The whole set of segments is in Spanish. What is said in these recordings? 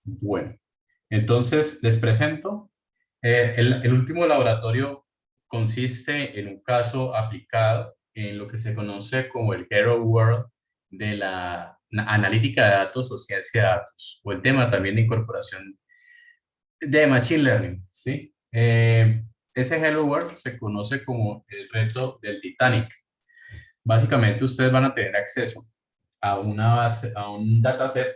Bueno, entonces les presento. El último laboratorio consiste en un caso aplicado en lo que se conoce como el Hello World de la analítica de datos o ciencia de datos, o el tema también de incorporación de Machine Learning, ¿sí? Ese Hello World se conoce como el reto del Titanic. Básicamente ustedes van a tener acceso a una base, a un dataset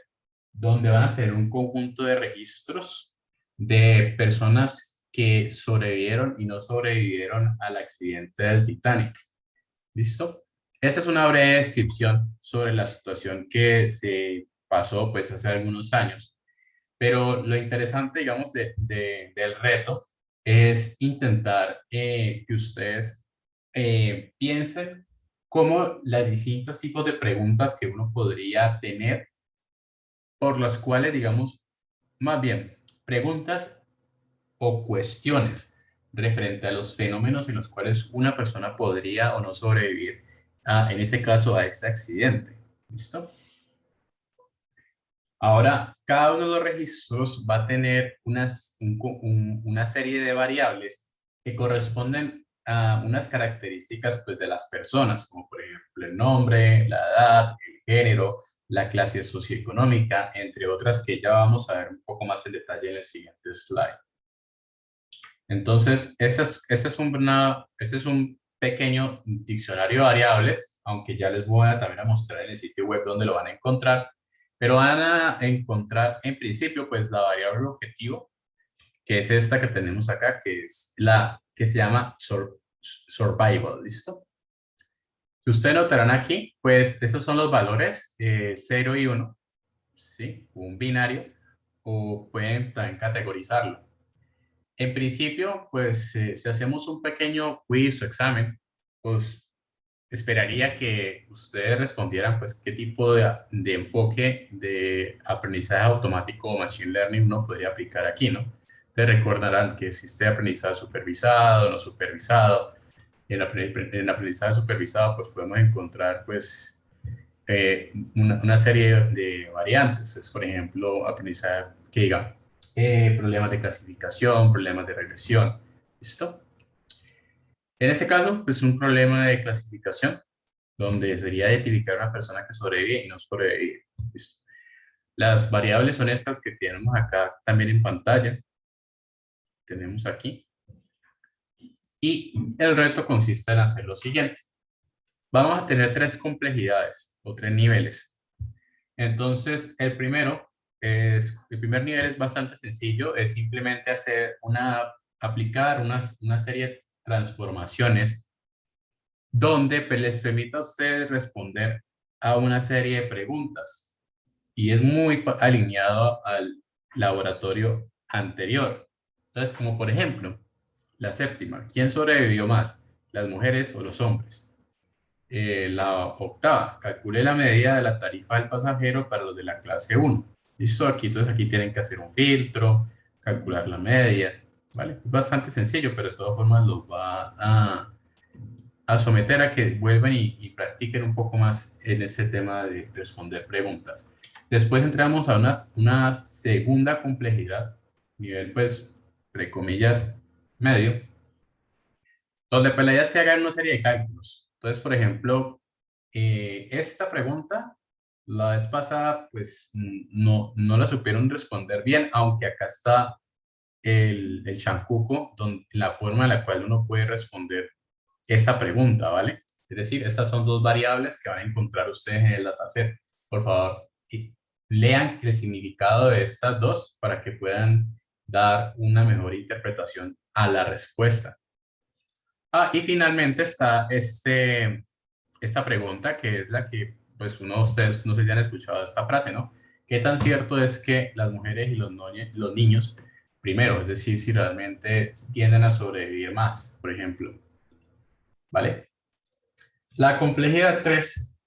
donde van a tener un conjunto de registros de personas que sobrevivieron y no sobrevivieron al accidente del Titanic. ¿Listo? Esa es una breve descripción sobre la situación que se pasó pues hace algunos años. Pero lo interesante, digamos, del reto es intentar que ustedes piensen cómo las distintos tipos de preguntas que uno podría tener, por las cuales, digamos, más bien, preguntas o cuestiones referente a los fenómenos en los cuales una persona podría o no sobrevivir, en este caso, a este accidente. ¿Listo? Ahora, cada uno de los registros va a tener una serie de variables que corresponden a unas características pues, de las personas, como por ejemplo el nombre, la edad, el género, la clase socioeconómica, entre otras que ya vamos a ver un poco más en detalle en el siguiente slide. Entonces, este es un pequeño diccionario de variables, aunque ya les voy a también a mostrar en el sitio web donde lo van a encontrar, pero van a encontrar en principio pues la variable objetivo, que es esta que tenemos acá, que es la que se llama survival, ¿listo? Que ustedes notarán aquí, pues estos son los valores 0 y 1, ¿sí? Un binario, o pueden también categorizarlo. En principio, pues si hacemos un pequeño quiz o examen, pues esperaría que ustedes respondieran pues qué tipo de enfoque de aprendizaje automático o machine learning uno podría aplicar aquí, ¿no? Te recordarán que existe aprendizaje supervisado, no supervisado. En aprendizaje supervisado pues podemos encontrar pues una serie de variantes. Es, por ejemplo, aprendizaje que diga problemas de clasificación, problemas de regresión. ¿Listo? En este caso, pues un problema de clasificación, donde sería identificar una persona que sobrevive y no sobrevive. ¿Listo? Las variables son estas que tenemos acá también en pantalla. Tenemos aquí. Y el reto consiste en hacer lo siguiente. Vamos a tener tres complejidades o tres niveles. Entonces, el primer nivel es bastante sencillo, es simplemente aplicar una serie de transformaciones donde pues, les permita a ustedes responder a una serie de preguntas y es muy alineado al laboratorio anterior. Entonces, como por ejemplo, la séptima, ¿quién sobrevivió más, las mujeres o los hombres? La octava, calcule la medida de la tarifa del pasajero para los de la clase 1. Listo, aquí entonces aquí tienen que hacer un filtro, calcular la media, ¿vale? Es bastante sencillo, pero de todas formas los va a someter a que vuelvan y practiquen un poco más en este tema de responder preguntas. Después entramos a una segunda complejidad, nivel pues, entre comillas, medio, donde pues la idea es que hagan una serie de cálculos. Entonces, por ejemplo, esta pregunta, la vez pasada, pues no la supieron responder bien, aunque acá está el chancuco, la forma en la cual uno puede responder esta pregunta, ¿vale? Es decir, estas son dos variables que van a encontrar ustedes en el dataset. Por favor, lean el significado de estas dos para que puedan dar una mejor interpretación a la respuesta. Y finalmente está esta pregunta que es la que, pues, uno de ustedes, no sé si han escuchado esta frase, ¿no? ¿Qué tan cierto es que las mujeres y los niños, primero, es decir, si realmente tienden a sobrevivir más, por ejemplo, ¿vale? La complejidad 3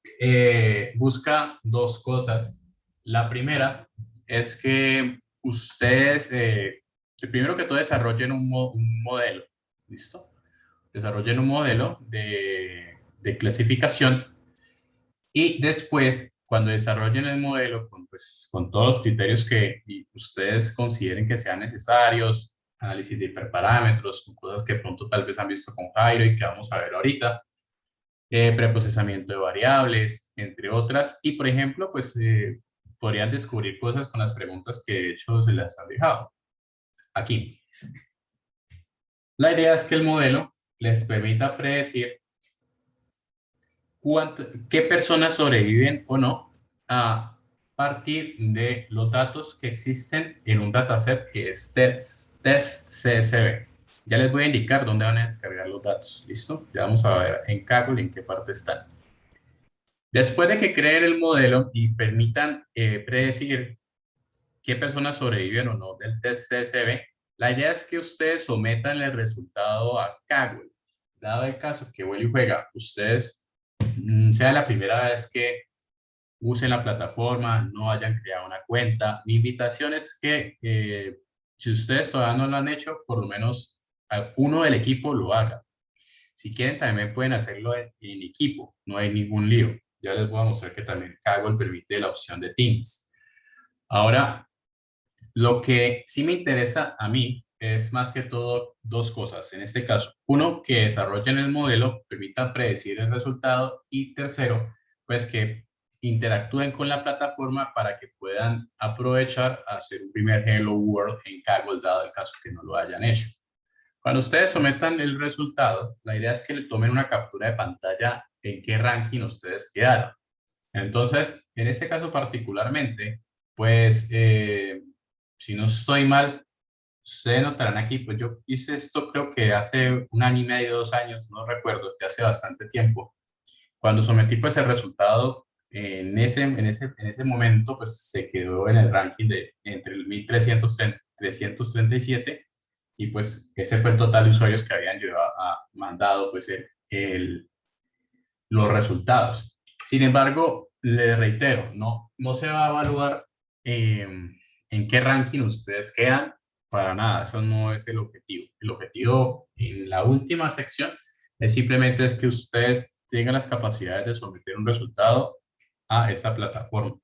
busca dos cosas. La primera es que ustedes, primero que todo, desarrollen un modelo, ¿listo? Desarrollen un modelo de clasificación y después cuando desarrollen el modelo con todos los criterios que ustedes consideren que sean necesarios, análisis de hiperparámetros, con cosas que pronto tal vez han visto con Jairo y que vamos a ver ahorita, preprocesamiento de variables, entre otras, y por ejemplo, podrían descubrir cosas con las preguntas que de hecho se las han dejado aquí. La idea es que el modelo les permita predecir qué personas sobreviven o no a partir de los datos que existen en un dataset que es test CSV. Ya les voy a indicar dónde van a descargar los datos. ¿Listo? Ya vamos a ver en Kaggle en qué parte están. Después de que creen el modelo y permitan predecir qué personas sobreviven o no del test CSV, la idea es que ustedes sometan el resultado a Kaggle. Dado el caso que vuelve y juega, ustedes sea la primera vez que usen la plataforma, no hayan creado una cuenta. Mi invitación es que si ustedes todavía no lo han hecho, por lo menos uno del equipo lo haga. Si quieren, también pueden hacerlo en equipo, no hay ningún lío. Ya les voy a mostrar que también Kaggle permite la opción de Teams. Ahora, lo que sí me interesa a mí es más que todo dos cosas. En este caso, uno, que desarrollen el modelo, permitan predecir el resultado y tercero, pues que interactúen con la plataforma para que puedan aprovechar a hacer un primer Hello World en Kaggle, dado el caso que no lo hayan hecho. Cuando ustedes sometan el resultado, la idea es que le tomen una captura de pantalla en qué ranking ustedes quedaron. Entonces, en este caso particularmente, pues, si no estoy mal, ustedes notarán aquí, pues yo hice esto creo que hace un año y medio, 2 años, no recuerdo, que hace bastante tiempo. Cuando sometí pues el resultado, en ese momento, pues se quedó en el ranking de entre el 1337 y pues ese fue el total de usuarios que habían mandado pues los resultados. Sin embargo, le reitero, no se va a evaluar en qué ranking ustedes quedan, para nada, eso no es el objetivo. El objetivo en la última sección es simplemente es que ustedes tengan las capacidades de someter un resultado a esta plataforma.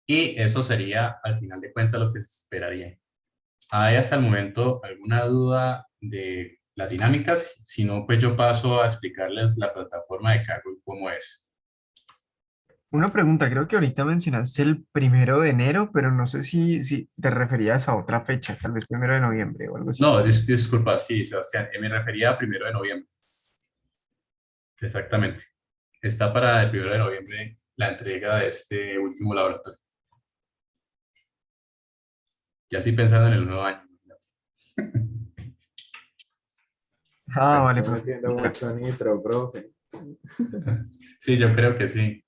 Y eso sería, al final de cuentas, lo que se esperaría. ¿Hay hasta el momento alguna duda de las dinámicas? Si no, pues yo paso a explicarles la plataforma de Kaggle cómo es. Una pregunta, creo que ahorita mencionaste el 1 de enero, pero no sé si te referías a otra fecha, tal vez 1 de noviembre o algo así. No, disculpa, sí, Sebastián, me refería a 1 de noviembre, exactamente. Está para el 1 de noviembre la entrega de este último laboratorio. Ya estoy pensando en el nuevo año. Ah, Bueno, vale, Está metiendo mucho nitro, profe. sí, yo creo que sí.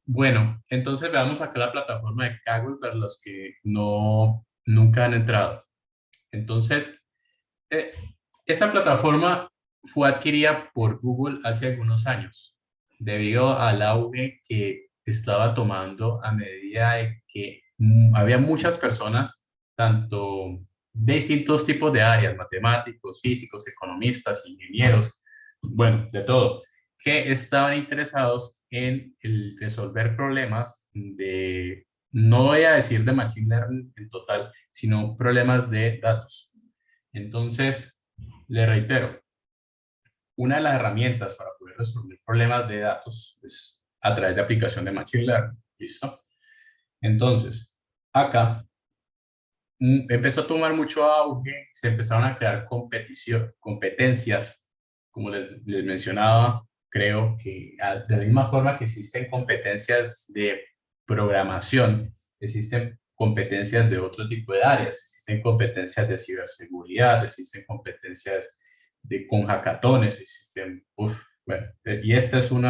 Bueno, entonces veamos acá la plataforma de Kaggle para los que nunca han entrado. Entonces, eh, esta plataforma fue adquirida por Google hace algunos años, debido al auge que estaba tomando a medida de que había muchas personas, tanto de distintos tipos de áreas, matemáticos, físicos, economistas, ingenieros, bueno, de todo, que estaban interesados en resolver problemas no voy a decir de machine learning en total, sino problemas de datos. Entonces, le reitero, una de las herramientas para poder resolver problemas de datos es a través de aplicación de Machine Learning. ¿Listo? Entonces, acá empezó a tomar mucho auge, se empezaron a crear competencias, como les mencionaba, creo que de la misma forma que existen competencias de programación, existen competencias de otro tipo de áreas, existen competencias de ciberseguridad, existen competencias con hackatones, existen, bueno, y estas son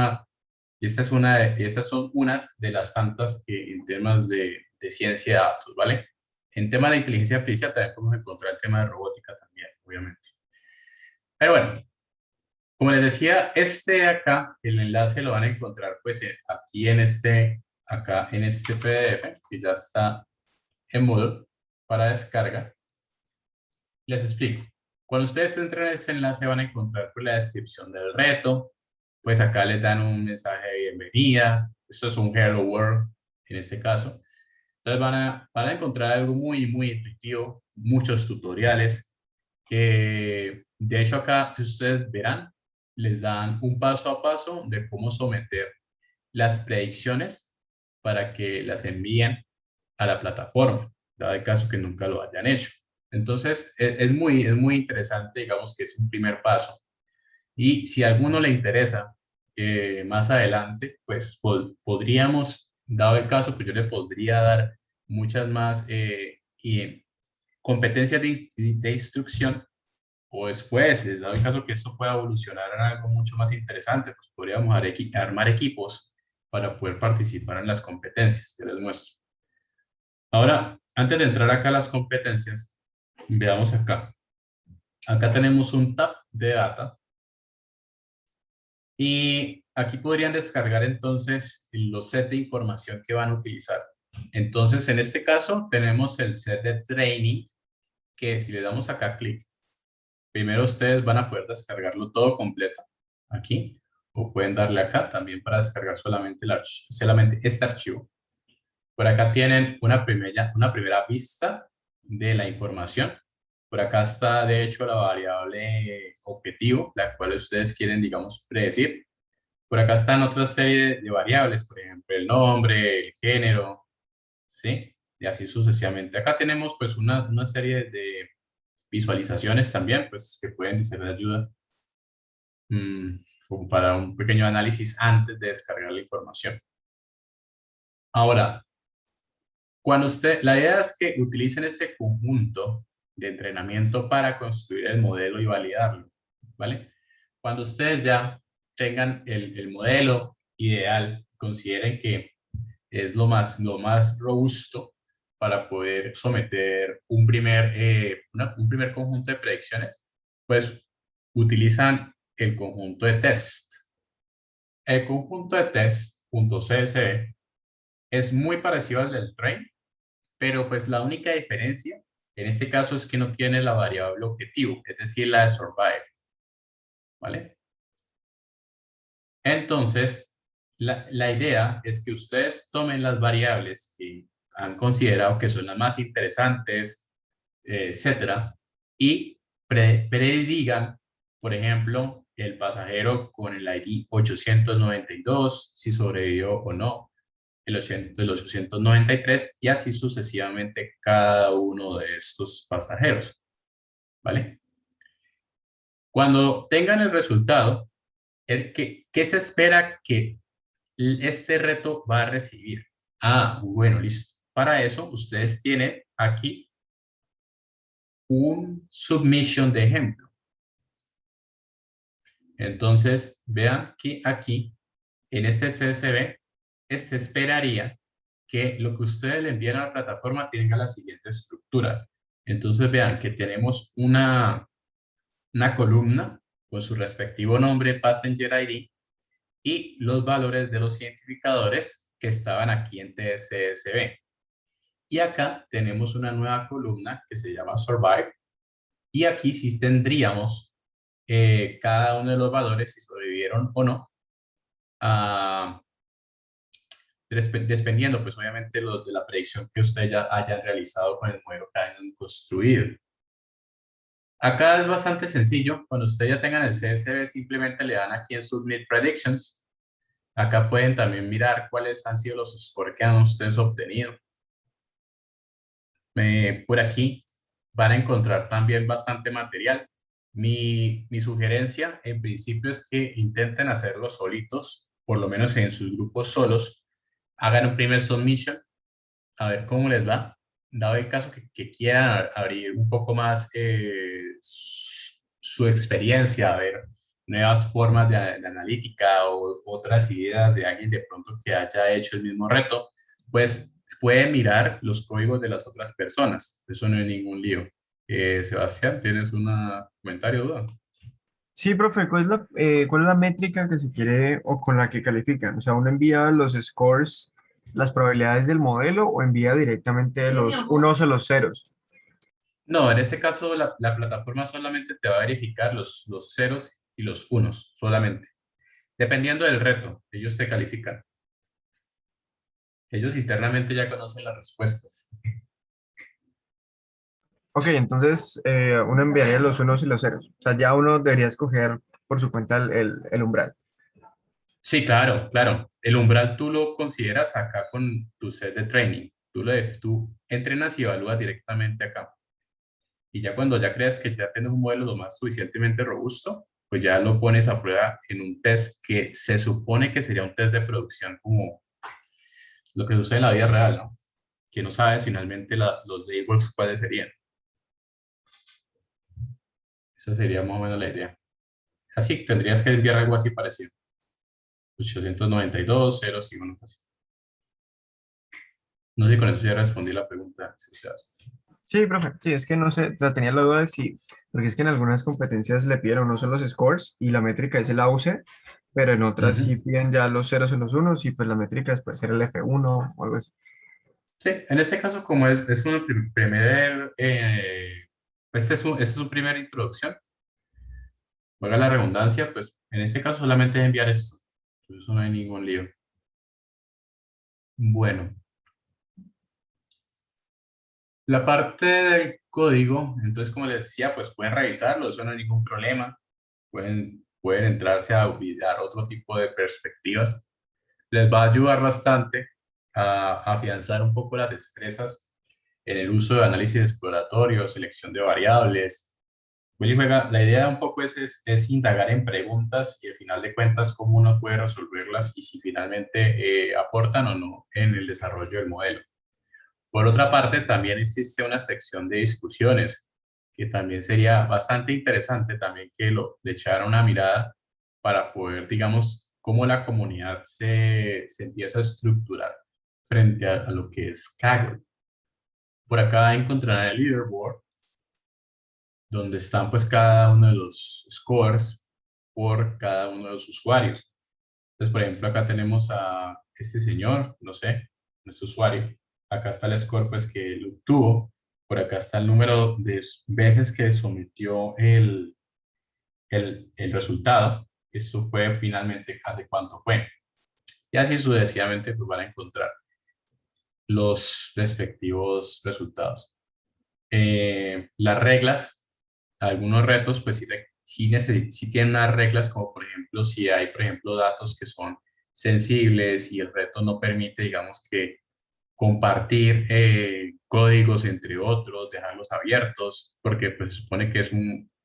unas de las tantas que en temas de ciencia de datos, ¿vale? En tema de inteligencia artificial también podemos encontrar el tema de robótica también, obviamente. Pero bueno, como les decía, acá, el enlace lo van a encontrar pues aquí acá en este PDF, que ya está en Moodle para descarga. Les explico. Cuando ustedes entren a este enlace van a encontrar pues, la descripción del reto, pues acá les dan un mensaje de bienvenida. Esto es un Hello World en este caso. Entonces van a encontrar algo muy, muy intuitivo, muchos tutoriales. De hecho, acá, si ustedes verán, les dan un paso a paso de cómo someter las predicciones para que las envíen a la plataforma, dado el caso que nunca lo hayan hecho. Entonces, es muy interesante, digamos que es un primer paso. Y si a alguno le interesa más adelante, pues podríamos, dado el caso, pues yo le podría dar muchas más competencias de instrucción o después, dado el caso que esto pueda evolucionar en algo mucho más interesante, pues podríamos armar equipos para poder participar en las competencias. Ya les muestro. Ahora, antes de entrar acá a las competencias, veamos acá. Acá tenemos un tab de data y aquí podrían descargar entonces los sets de información que van a utilizar. Entonces, en este caso, tenemos el set de training que si le damos acá clic, primero ustedes van a poder descargarlo todo completo aquí, o pueden darle acá también para descargar solamente este archivo. Por acá tienen una primera vista de la información. Por acá está, de hecho, la variable objetivo, la cual ustedes quieren, digamos, predecir. Por acá están otra serie de variables, por ejemplo, el nombre, el género, ¿sí? Y así sucesivamente. Acá tenemos, pues, una serie de visualizaciones también, pues, que pueden ser de ayuda como para un pequeño análisis antes de descargar la información. Ahora, la idea es que utilicen este conjunto de entrenamiento para construir el modelo y validarlo, ¿vale? Cuando ustedes ya tengan el modelo ideal, consideren que es lo más robusto para poder someter un primer conjunto de predicciones, pues utilizan el conjunto de test. El conjunto de test.csv es muy parecido al del train, pero pues la única diferencia en este caso es que no tiene la variable objetivo, es decir, la de survive, ¿vale? Entonces, la idea es que ustedes tomen las variables que han considerado que son las más interesantes, etcétera, y predigan, por ejemplo, el pasajero con el ID 892, si sobrevivió o no, el 893 y así sucesivamente cada uno de estos pasajeros, ¿vale? Cuando tengan el resultado, ¿qué se espera que este reto va a recibir? Ah, bueno, listo. Para eso, ustedes tienen aquí un submission de ejemplo. Entonces, vean que aquí, en este CSV, se esperaría que lo que ustedes le envíen a la plataforma tenga la siguiente estructura. Entonces, vean que tenemos una columna con su respectivo nombre, Passenger ID, y los valores de los identificadores que estaban aquí en TSSB. Y acá tenemos una nueva columna que se llama Survive, y aquí sí tendríamos cada uno de los valores, si sobrevivieron o no, dependiendo, pues obviamente, de la predicción que ustedes ya hayan realizado con el modelo que hayan construido. Acá es bastante sencillo. Cuando ustedes ya tengan el CSV, simplemente le dan aquí en Submit Predictions. Acá pueden también mirar cuáles han sido los scores que han ustedes obtenido. Por aquí van a encontrar también bastante material. Mi sugerencia en principio es que intenten hacerlo solitos, por lo menos en sus grupos solos. Hagan un primer submission, a ver cómo les va. Dado el caso que quieran abrir un poco más su experiencia, a ver nuevas formas de analítica o otras ideas de alguien de pronto que haya hecho el mismo reto, pues puede mirar los códigos de las otras personas. Eso no es ningún lío. Sebastián, ¿tienes un comentario o duda? Sí, profe, cuál es la métrica que se quiere o con la que califican? O sea, ¿uno envía los scores, las probabilidades del modelo o envía directamente los unos o los ceros? No, en este caso la plataforma solamente te va a verificar los ceros y los unos solamente. Dependiendo del reto, ellos te califican. Ellos internamente ya conocen las respuestas. Ok, entonces uno enviaría los unos y los ceros. O sea, ya uno debería escoger por su cuenta el umbral. Sí, claro, claro. El umbral tú lo consideras acá con tu set de training. Tú entrenas y evalúas directamente acá. Y ya cuando ya creas que ya tienes un modelo lo más suficientemente robusto, pues ya lo pones a prueba en un test que se supone que sería un test de producción como lo que sucede en la vida real, ¿no? Que no sabes finalmente los labels cuáles serían. Esa sería más o menos la idea. Así, tendrías que enviar algo así parecido. 892, ceros y unos así. No sé si con eso ya respondí la pregunta. Si se hace. Sí, profe, sí, es que no sé, o sea, tenía la duda de si, porque es que en algunas competencias le piden no son los scores y la métrica es el AUC, pero en otras sí Ujú. piden ya los ceros y los unos y pues la métrica puede ser el F1 o algo así. Sí, en este caso, como es un primer, este es su primera introducción, valga la redundancia, pues en este caso solamente es enviar esto. Por eso no hay ningún lío. Bueno, la parte del código, entonces como les decía, pues pueden revisarlo, eso no hay ningún problema. Pueden entrarse a olvidar otro tipo de perspectivas. Les va a ayudar bastante a afianzar un poco las destrezas en el uso de análisis exploratorio, selección de variables. Willy juega, la idea un poco es indagar en preguntas y al final de cuentas cómo uno puede resolverlas y si finalmente aportan o no en el desarrollo del modelo. Por otra parte, también existe una sección de discusiones que también sería bastante interesante también que le echara una mirada para poder, digamos, cómo la comunidad se empieza a estructurar frente a lo que es Kaggle. Por acá encontrarán el leaderboard, donde están pues cada uno de los scores por cada uno de los usuarios. Entonces, por ejemplo, acá tenemos a este señor, no sé, nuestro usuario. Acá está el score pues que él obtuvo. Por acá está el número de veces que sometió el resultado. Eso fue finalmente hace cuánto fue. Y así sucesivamente pues van a encontrar los respectivos resultados. Las reglas, algunos retos, pues sí tienen unas reglas, como por ejemplo, si hay, por ejemplo, datos que son sensibles y el reto no permite, digamos, que compartir códigos entre otros, dejarlos abiertos, porque pues se supone que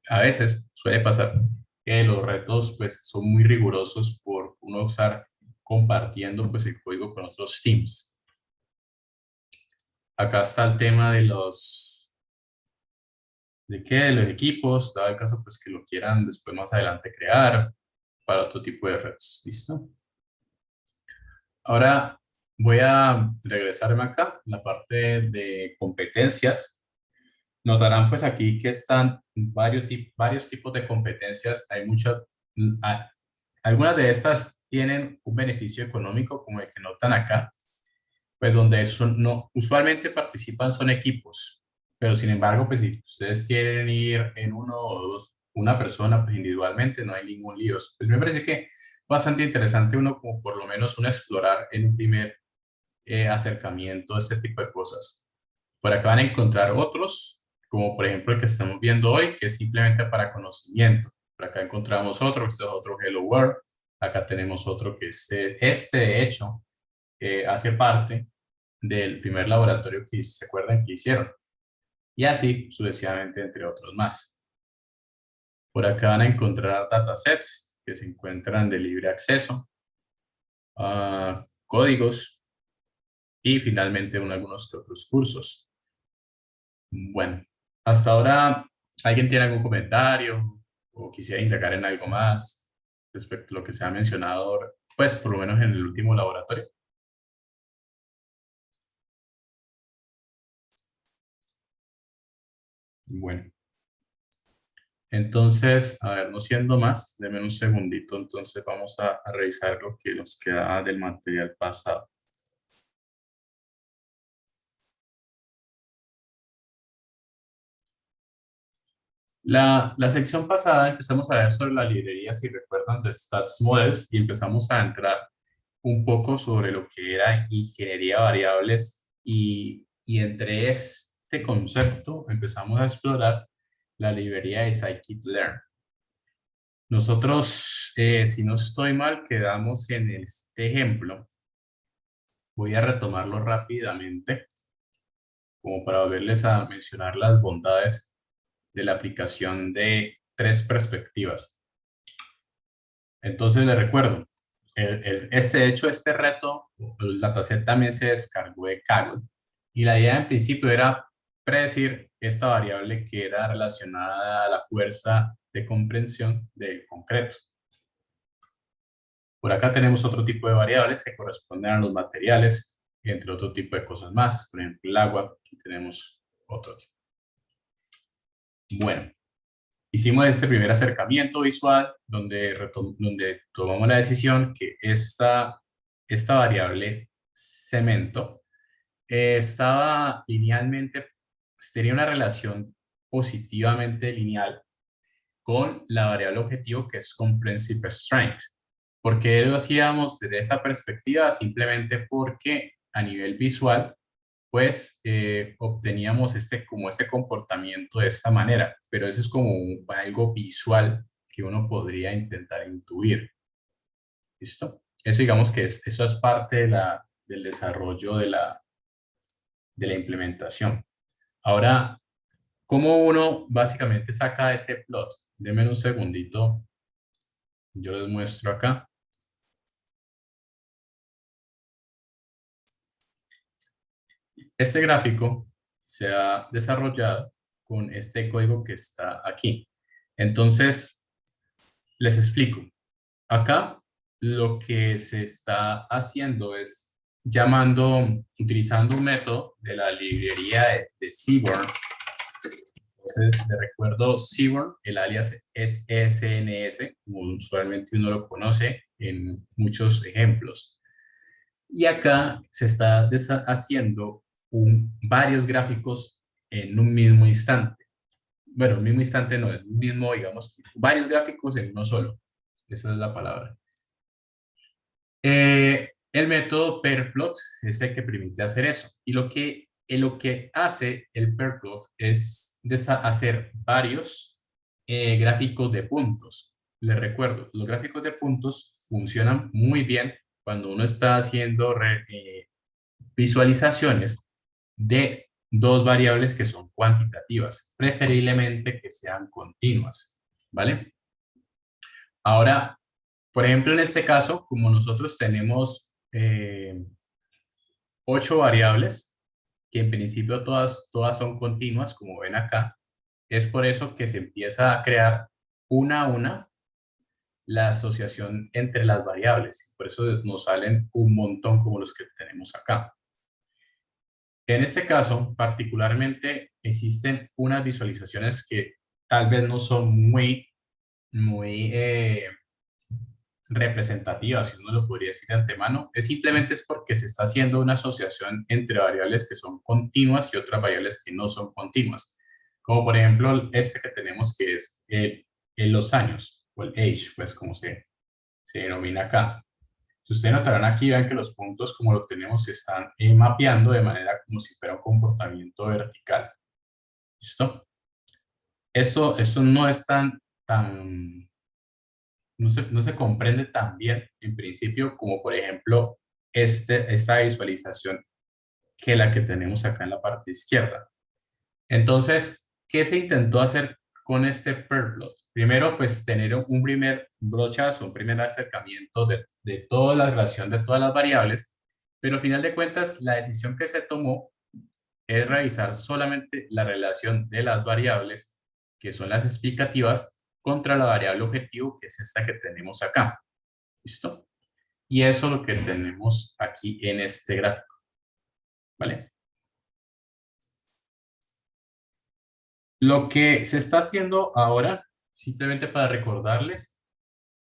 a veces suele pasar que los retos pues son muy rigurosos por uno estar compartiendo pues el código con otros teams. Acá está el tema de los equipos, dado el caso pues que lo quieran después más adelante crear para otro tipo de retos. ¿Listo? Ahora voy a regresarme acá, la parte de competencias. Notarán pues aquí que están varios tipos de competencias. Hay muchas, a- algunas de estas tienen un beneficio económico como el que notan acá, pues donde no, usualmente participan son equipos, pero sin embargo, pues si ustedes quieren ir en uno o dos, una persona, pues individualmente no hay ningún lío. Pues me parece que bastante interesante uno como por lo menos uno explorar en un primer acercamiento a este tipo de cosas. Por acá van a encontrar otros, como por ejemplo el que estamos viendo hoy, que es simplemente para conocimiento. Por acá encontramos otro, este es otro Hello World. Acá tenemos otro que de hecho, hace parte del primer laboratorio que se acuerdan que hicieron. Y así sucesivamente, entre otros más. Por acá van a encontrar datasets que se encuentran de libre acceso, códigos y finalmente algunos que otros cursos. Bueno, hasta ahora, ¿alguien tiene algún comentario o quisiera indagar en algo más respecto a lo que se ha mencionado, pues por lo menos en el último laboratorio? Bueno, entonces, a ver, no siendo más, denme un segundito, entonces vamos a revisar lo que nos queda del material pasado. La sección pasada empezamos a ver sobre la librería, si recuerdan, de Stats Models y empezamos a entrar un poco sobre lo que era ingeniería de variables y entre este concepto empezamos a explorar la librería de Scikit-learn. Nosotros, si no estoy mal, quedamos en este ejemplo. Voy a retomarlo rápidamente como para volverles a mencionar las bondades de la aplicación de 3 perspectivas. Entonces les recuerdo, de hecho, este reto, el dataset también se descargó de Kaggle y la idea en principio era predecir esta variable que era relacionada a la fuerza de comprensión del concreto. Por acá tenemos otro tipo de variables que corresponden a los materiales, entre otro tipo de cosas más. Por ejemplo, el agua, aquí tenemos otro tipo. Bueno, hicimos este primer acercamiento visual donde tomamos la decisión que esta variable cemento estaba linealmente, tenía una relación positivamente lineal con la variable objetivo que es comprehensive strength. ¿Por qué lo hacíamos desde esa perspectiva? Simplemente porque a nivel visual pues obteníamos como ese comportamiento de esta manera, pero eso es como algo visual que uno podría intentar intuir. ¿Listo? Eso digamos que eso es parte del desarrollo de la implementación. Ahora, ¿cómo uno básicamente saca ese plot? Denme un segundito, yo les muestro acá. Este gráfico se ha desarrollado con este código que está aquí. Entonces, les explico. Acá lo que se está haciendo es utilizando un método de la librería de Seaborn. Entonces, les recuerdo Seaborn, el alias es SNS, como usualmente uno lo conoce en muchos ejemplos. Y acá se está haciendo varios gráficos en un mismo instante. Bueno, un mismo instante no, es un mismo, digamos, varios gráficos en uno solo. Esa es la palabra. El método perplot es el que permite hacer eso. Y lo que hace el perplot es hacer varios gráficos de puntos. Les recuerdo, los gráficos de puntos funcionan muy bien cuando uno está haciendo visualizaciones de dos variables que son cuantitativas, preferiblemente que sean continuas, ¿vale? Ahora, por ejemplo, en este caso, como nosotros tenemos 8 variables, que en principio todas son continuas, como ven acá, es por eso que se empieza a crear una a una la asociación entre las variables. Por eso nos salen un montón como los que tenemos acá. En este caso, particularmente, existen unas visualizaciones que tal vez no son muy representativas, si uno lo podría decir de antemano, simplemente es porque se está haciendo una asociación entre variables que son continuas y otras variables que no son continuas. Como por ejemplo este que tenemos que es los años, o el age, pues como se denomina acá. Si ustedes notarán aquí, ven que los puntos como lo tenemos se están mapeando de manera como si fuera un comportamiento vertical. ¿Listo? Esto no es no se comprende tan bien en principio como por ejemplo esta visualización que la que tenemos acá en la parte izquierda. Entonces, ¿qué se intentó hacer con este perplot? Primero, pues tener un primer brochazo, un primer acercamiento de toda la relación de todas las variables, pero al final de cuentas la decisión que se tomó es revisar solamente la relación de las variables, que son las explicativas, contra la variable objetivo, que es esta que tenemos acá. ¿Listo? Y eso es lo que tenemos aquí en este gráfico. ¿Vale? Lo que se está haciendo ahora, simplemente para recordarles,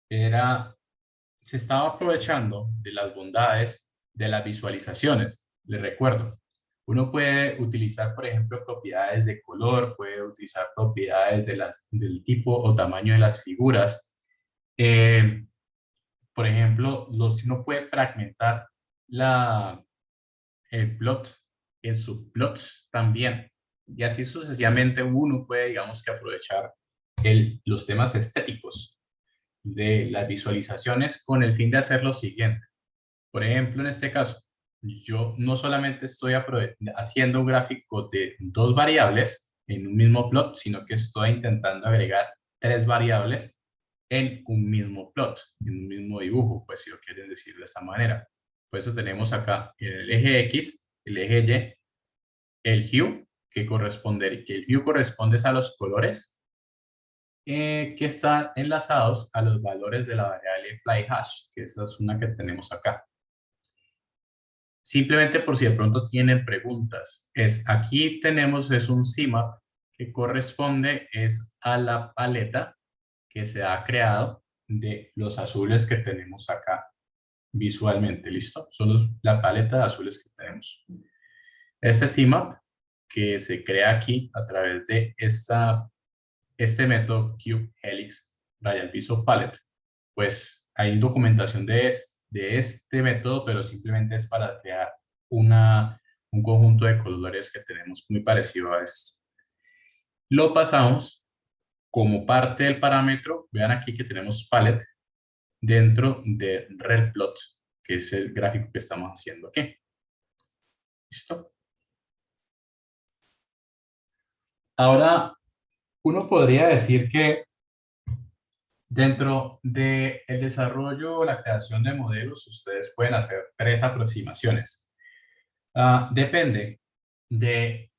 se estaba aprovechando de las bondades de las visualizaciones. Les recuerdo, Uno puede utilizar, por ejemplo, propiedades de color, puede utilizar propiedades del tipo o tamaño de las figuras. Por ejemplo, uno puede fragmentar el plot en subplots también. Y así sucesivamente uno puede, digamos que aprovechar los temas estéticos de las visualizaciones con el fin de hacer lo siguiente. Por ejemplo, en este caso, yo no solamente estoy haciendo un gráfico de dos variables en un mismo plot, sino que estoy intentando agregar tres variables en un mismo plot, en un mismo dibujo, pues si lo quieren decir de esa manera. Por eso tenemos acá el eje X, el eje Y, el hue, que el hue corresponde a los colores que están enlazados a los valores de la variable flyHash, que esa es una que tenemos acá. Simplemente por si de pronto tienen preguntas, aquí tenemos un CMAP que corresponde a la paleta que se ha creado de los azules que tenemos acá visualmente, ¿listo? Son la paleta de azules que tenemos. Este CMAP que se crea aquí a través de este método Cube Helix Raya al Piso Palette, pues hay documentación de este método, pero simplemente es para crear un conjunto de colores que tenemos muy parecido a esto. Lo pasamos como parte del parámetro. Vean aquí que tenemos palette dentro de RedPlot, que es el gráfico que estamos haciendo aquí. ¿Listo? Ahora, uno podría decir que dentro del desarrollo o la creación de modelos, ustedes pueden hacer tres aproximaciones. Depende de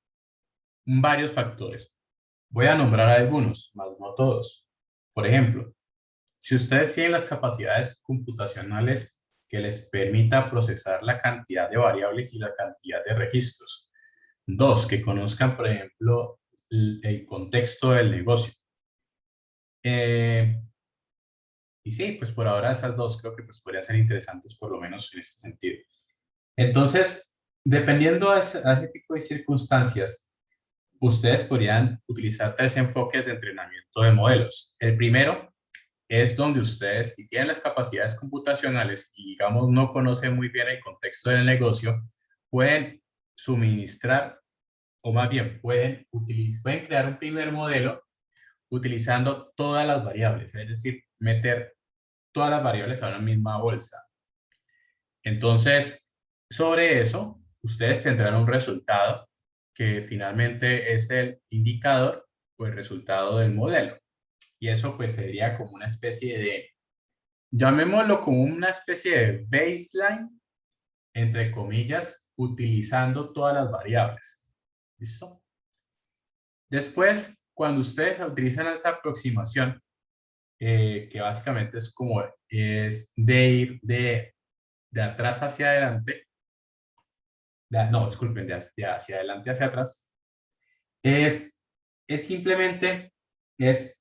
varios factores. Voy a nombrar algunos, más no todos. Por ejemplo, si ustedes tienen las capacidades computacionales que les permita procesar la cantidad de variables y la cantidad de registros. Dos, que conozcan, por ejemplo, el contexto del negocio. Y sí, pues por ahora esas dos creo que pues podrían ser interesantes por lo menos en este sentido. Entonces, dependiendo a ese tipo de circunstancias, ustedes podrían utilizar tres enfoques de entrenamiento de modelos. El primero es donde ustedes, si tienen las capacidades computacionales y, digamos, no conocen muy bien el contexto del negocio, pueden suministrar, o más bien, pueden crear un primer modelo utilizando todas las variables, es decir, meter todas las variables a una misma bolsa. Entonces, sobre eso, ustedes tendrán un resultado que finalmente es el indicador o el resultado del modelo. Y eso pues sería como una especie de, llamémoslo como una especie de baseline, entre comillas, utilizando todas las variables. ¿Listo? Después, cuando ustedes utilizan esa aproximación, que básicamente es como es de ir de atrás hacia adelante, no, disculpen, de hacia adelante hacia atrás, es simplemente,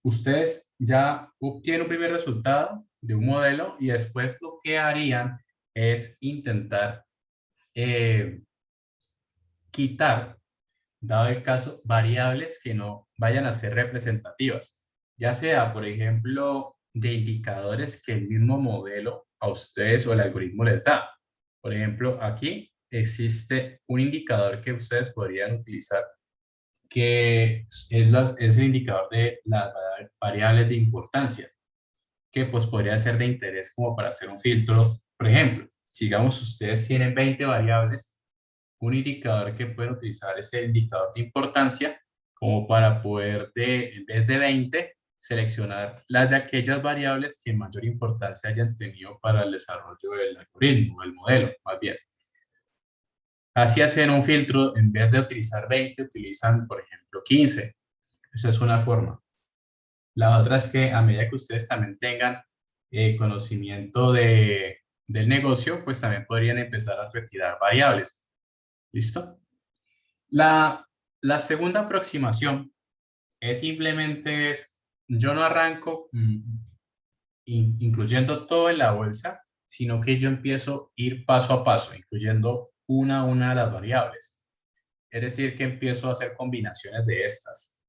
ustedes ya obtienen un primer resultado de un modelo y después lo que harían es intentar quitar, dado el caso, variables que no vayan a ser representativas, ya sea, por ejemplo, de indicadores que el mismo modelo a ustedes o el algoritmo les da. Por ejemplo, aquí existe un indicador que ustedes podrían utilizar que es el indicador de las variables de importancia, que pues podría ser de interés como para hacer un filtro. Por ejemplo, si digamos ustedes tienen 20 variables, un indicador que pueden utilizar es el indicador de importancia, como para poder, en vez de 20, seleccionar las de aquellas variables que mayor importancia hayan tenido para el desarrollo del algoritmo, del modelo, más bien. Así hacen un filtro, en vez de utilizar 20, utilizan, por ejemplo, 15. Esa es una forma. La otra es que a medida que ustedes también tengan conocimiento del negocio, pues también podrían empezar a retirar variables. ¿Listo? La segunda aproximación es simplemente yo no arranco incluyendo todo en la bolsa, sino que yo empiezo a ir paso a paso, incluyendo una a una de las variables. Es decir, que empiezo a hacer combinaciones de estas.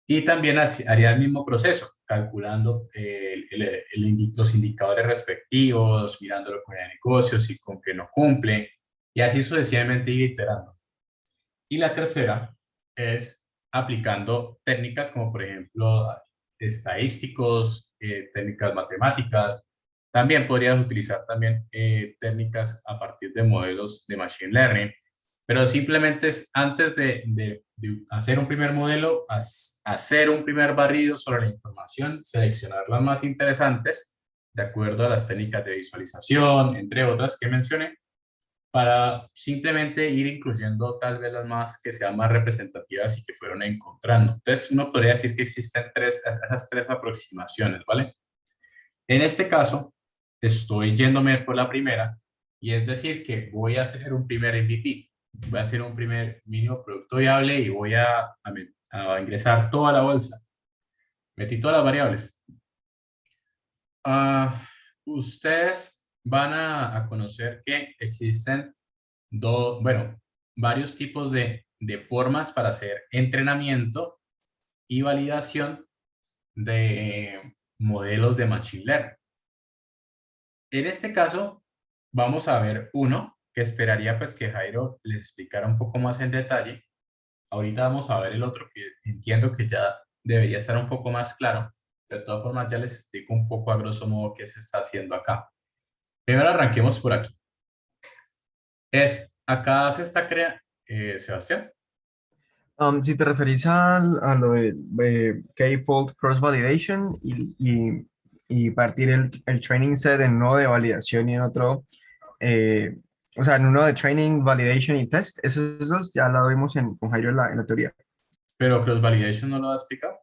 Y también haría el mismo proceso, calculando los indicadores respectivos, mirándolo con el negocio, si cumple o no cumple, y así sucesivamente ir iterando. Y la tercera es aplicando técnicas como, por ejemplo, estadísticos, técnicas matemáticas. También podrías utilizar también técnicas a partir de modelos de Machine Learning, pero simplemente es antes de hacer un primer modelo, hacer un primer barrido sobre la información, seleccionar las más interesantes de acuerdo a las técnicas de visualización, entre otras que mencioné, para simplemente ir incluyendo tal vez las más que sean más representativas y que fueron encontrando. Entonces, uno podría decir que existen esas tres aproximaciones, ¿vale? En este caso, estoy yéndome por la primera, y es decir que voy a hacer un primer MVP, voy a hacer un primer mínimo producto viable y voy a ingresar toda la bolsa. Metí todas las variables. Ustedes van a conocer que existen bueno, varios tipos de formas para hacer entrenamiento y validación de modelos de Machine Learning. En este caso, vamos a ver uno que esperaría pues que Jairo les explicara un poco más en detalle. Ahorita vamos a ver el otro que entiendo que ya debería estar un poco más claro. De todas formas, ya les explico un poco a grosso modo qué se está haciendo acá. Primero arranquemos por aquí. Acá se está creando, Sebastián. Si te referís a lo de K-fold cross validation y partir el training set en uno de validación y en otro, eh, o sea, en uno de training, validation y test, esos dos ya lo vimos con Jairo en la teoría. Pero cross validation no lo has explicado.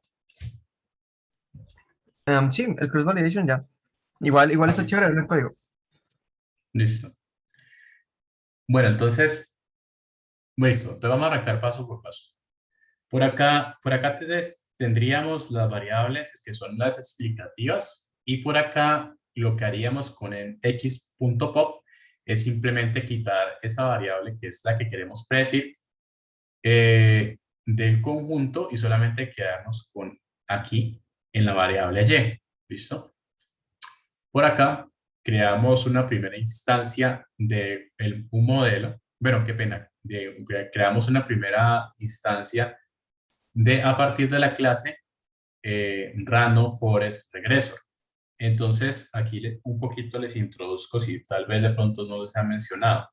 Sí, el cross validation ya. Igual está Aquí. chévere en el código. Listo. Bueno, entonces, listo. Te vamos a arrancar paso por paso. Por acá tendríamos las variables que son las explicativas, y por acá lo que haríamos con el x.pop es simplemente quitar esa variable que es la que queremos predecir del conjunto y solamente quedarnos con aquí en la variable y. ¿Listo? Por acá creamos una primera instancia de un modelo. Bueno, qué pena. Creamos una primera instancia a partir de la clase Random Forest Regressor. Entonces, aquí un poquito les introduzco, si tal vez de pronto no les ha mencionado.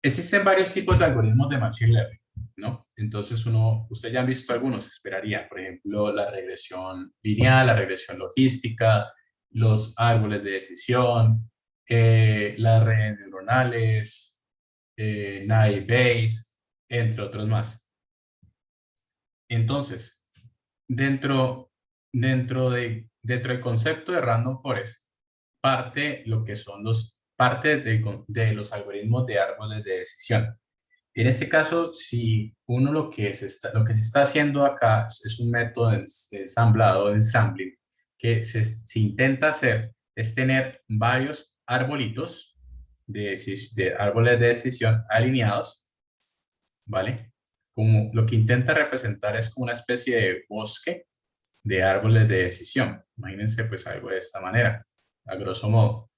Existen varios tipos de algoritmos de Machine Learning, ¿no? Entonces, ustedes ya han visto algunos, esperaría, por ejemplo, la regresión lineal, la regresión logística, los árboles de decisión, las redes neuronales, naive Bayes, entre otros más. Entonces, dentro del concepto de Random Forest, parte de los algoritmos de árboles de decisión. En este caso, si uno lo que se está haciendo acá es un método de ensamblado, de ensambling, que se intenta hacer es tener varios arbolitos de árboles de decisión alineados, ¿vale? Como lo que intenta representar es como una especie de bosque de árboles de decisión. Imagínense pues algo de esta manera, a grosso modo.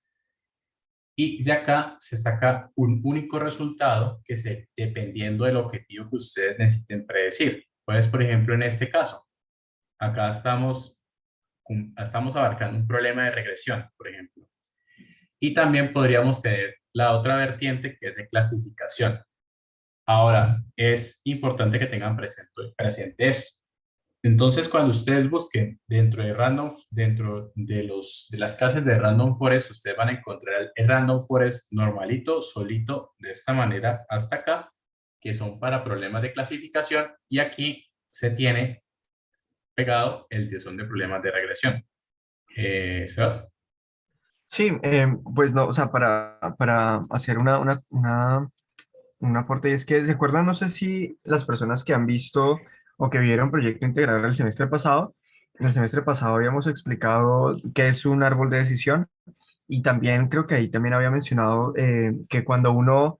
Y de acá se saca un único resultado dependiendo del objetivo que ustedes necesiten predecir. Pues, por ejemplo, en este caso, acá estamos abarcando un problema de regresión, por ejemplo. Y también podríamos tener la otra vertiente que es de clasificación. Ahora, es importante que tengan presente esto. Entonces, cuando ustedes busquen dentro de las clases de Random Forest, ustedes van a encontrar el Random Forest normalito, solito, de esta manera hasta acá, que son para problemas de clasificación, y aquí se tiene pegado el que son de problemas de regresión. ¿Sebas? Sí, pues no, o sea, para hacer un aporte, y es que, ¿se acuerdan? No sé si las personas que han visto o que vieron Proyecto Integral el semestre pasado, en el semestre pasado habíamos explicado qué es un árbol de decisión y también creo que ahí también había mencionado que cuando uno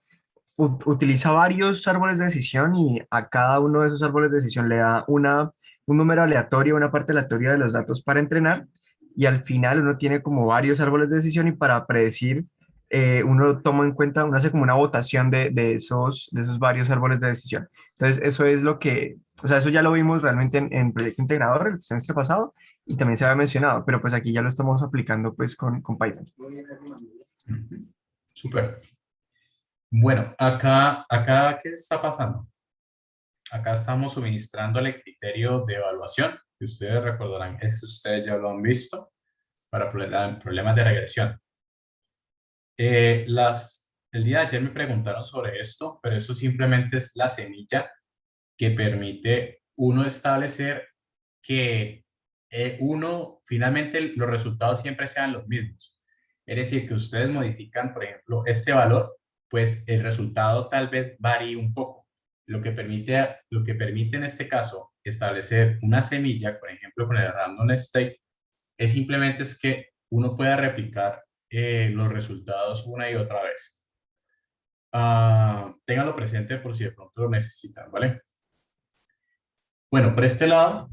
utiliza varios árboles de decisión y a cada uno de esos árboles de decisión le da un número aleatorio, una parte aleatoria de los datos para entrenar y al final uno tiene como varios árboles de decisión y para predecir uno toma en cuenta, uno hace como una votación de esos varios árboles de decisión. Entonces eso es lo que, o sea, eso ya lo vimos realmente en Proyecto Integrador el semestre pasado y también se había mencionado, pero pues aquí ya lo estamos aplicando pues con Python. Ujú. Súper. Bueno, acá, ¿qué está pasando? Acá estamos suministrándole criterio de evaluación, que ustedes recordarán, eso ustedes ya lo han visto, para problemas de regresión. El día de ayer me preguntaron sobre esto, pero eso simplemente es la semilla que permite uno establecer que finalmente los resultados siempre sean los mismos. Es decir, que ustedes modifican, por ejemplo, este valor, pues el resultado tal vez varíe un poco. Lo que permite en este caso establecer una semilla, por ejemplo, con el random state, es simplemente es que uno pueda replicar los resultados una y otra vez. Ténganlo presente por si de pronto lo necesitan, ¿vale? Bueno, por este lado,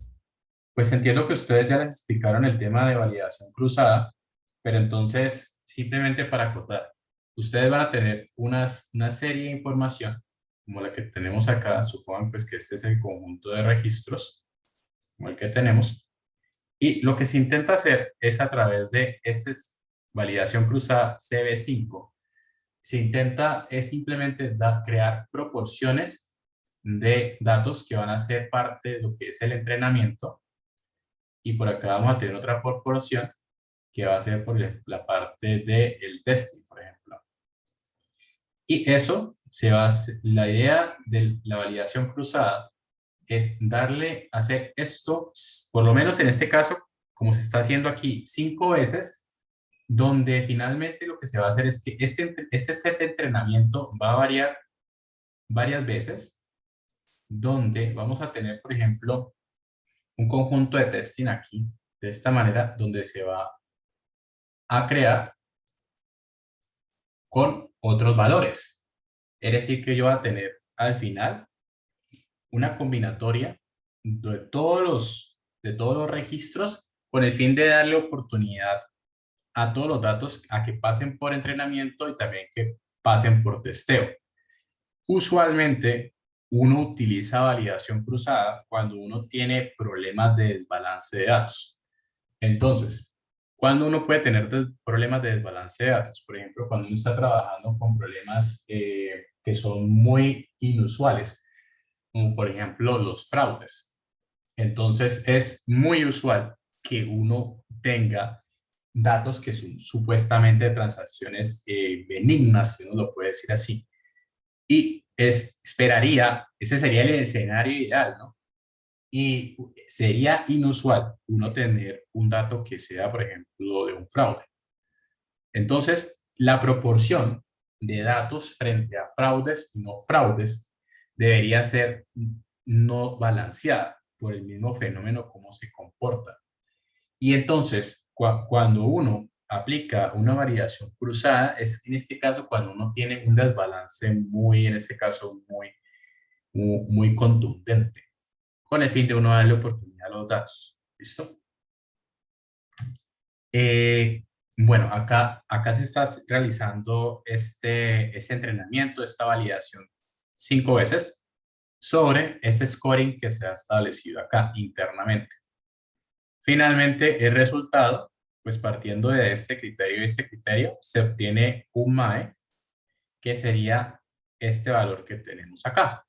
pues entiendo que ustedes ya les explicaron el tema de validación cruzada, pero entonces, simplemente para acotar, ustedes van a tener una serie de información, como la que tenemos acá, supongan pues que este es el conjunto de registros, como el que tenemos, y lo que se intenta hacer es a través de esta validación cruzada CB5, se intenta es simplemente crear proporciones de datos que van a ser parte de lo que es el entrenamiento, y por acá vamos a tener otra proporción que va a ser por la parte del testing, por ejemplo. Y eso la idea de la validación cruzada es hacer esto, por lo menos en este caso, como se está haciendo aquí 5 veces, donde finalmente lo que se va a hacer es que este set de entrenamiento va a variar varias veces, donde vamos a tener, por ejemplo, un conjunto de testing aquí, de esta manera, donde se va a crear con otros valores. Es decir, que yo voy a tener al final una combinatoria de todos los registros con el fin de darle oportunidad a todos los datos a que pasen por entrenamiento y también que pasen por testeo. Usualmente uno utiliza validación cruzada cuando uno tiene problemas de desbalance de datos. Entonces, cuando uno puede tener problemas de desbalance de datos, por ejemplo, cuando uno está trabajando con problemas que son muy inusuales, como por ejemplo los fraudes. Entonces, es muy usual que uno tenga datos que son supuestamente de transacciones benignas, si uno lo puede decir así. Y ese sería el escenario ideal, ¿no? Y sería inusual uno tener un dato que sea, por ejemplo, de un fraude. Entonces, la proporción de datos frente a fraudes y no fraudes debería ser no balanceada por el mismo fenómeno como se comporta. Y entonces, cuando uno aplica una variación cruzada, es en este caso cuando uno tiene un desbalance muy, en este caso, muy contundente, con el fin de uno darle oportunidad a los datos. ¿Listo? Bueno, acá se está realizando este entrenamiento, esta validación 5 veces sobre este scoring que se ha establecido acá internamente. Finalmente, el resultado, pues partiendo de este criterio y este criterio, se obtiene un MAE, que sería este valor que tenemos acá.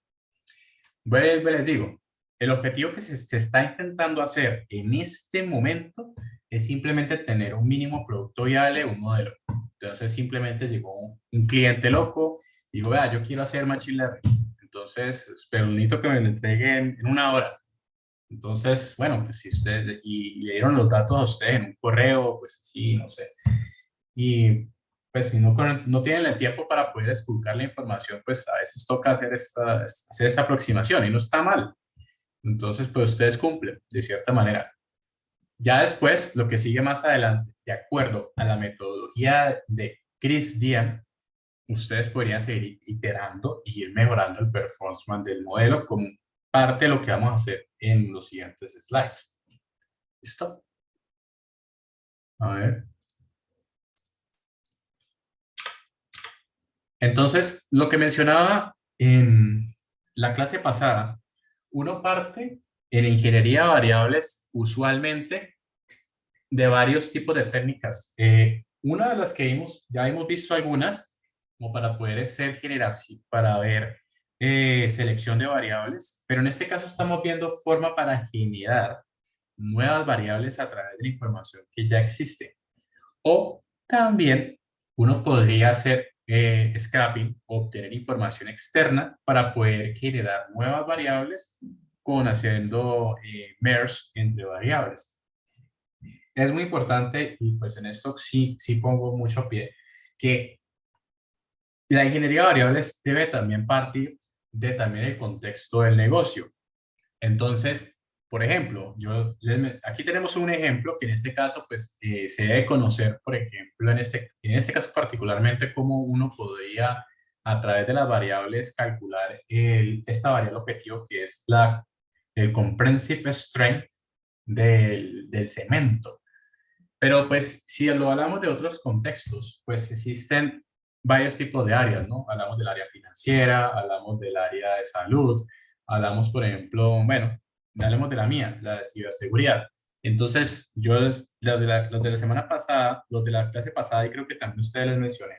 Bueno, les digo, el objetivo que se está intentando hacer en este momento es simplemente tener un mínimo producto viable, un modelo. Entonces, simplemente llegó un cliente loco y dijo, vea, yo quiero hacer machine learning. Entonces, pero necesito que me lo entreguen en 1 hora. Entonces, bueno, pues si ustedes, y le dieron los datos a ustedes en un correo, pues sí, no sé. Y pues si no tienen el tiempo para poder esculcar la información, pues a veces toca hacer esta aproximación y no está mal. Entonces, pues ustedes cumplen de cierta manera. Ya después, lo que sigue más adelante, de acuerdo a la metodología de Chris Dian, ustedes podrían seguir iterando y ir mejorando el performance del modelo como parte de lo que vamos a hacer en los siguientes slides. ¿Listo? A ver. Entonces, lo que mencionaba en la clase pasada, uno parte en ingeniería de variables usualmente de varios tipos de técnicas. Una de las que vimos, ya hemos visto algunas, como para poder hacer generación, para ver selección de variables, pero en este caso estamos viendo forma para generar nuevas variables a través de la información que ya existe. O también uno podría hacer scrapping, obtener información externa para poder generar nuevas variables con haciendo merge entre variables. Es muy importante, y pues en esto sí pongo mucho pie, que la ingeniería de variables debe también partir de también el contexto del negocio. Entonces, por ejemplo, aquí tenemos un ejemplo que en este caso pues se debe conocer, por ejemplo, en este caso particularmente cómo uno podría a través de las variables calcular esta variable objetivo que es el comprehensive strength del cemento. Pero pues si lo hablamos de otros contextos, pues existen varios tipos de áreas, ¿no? Hablamos del área financiera, hablamos del área de salud, hablamos, por ejemplo, bueno, hablemos de la mía, la de ciberseguridad. Entonces, los de la semana pasada, los de la clase pasada, y creo que también ustedes les mencioné,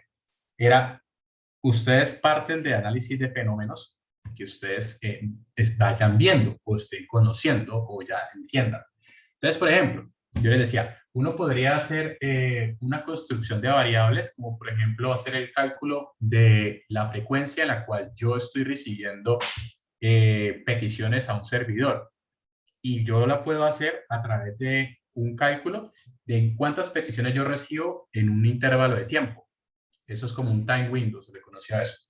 ustedes parten de análisis de fenómenos que ustedes vayan viendo o estén conociendo o ya entiendan. Entonces, por ejemplo, yo les decía, uno podría hacer una construcción de variables, como por ejemplo hacer el cálculo de la frecuencia en la cual yo estoy recibiendo peticiones a un servidor. Y yo la puedo hacer a través de un cálculo de cuántas peticiones yo recibo en un intervalo de tiempo. Eso es como un time window, se le conoce a eso.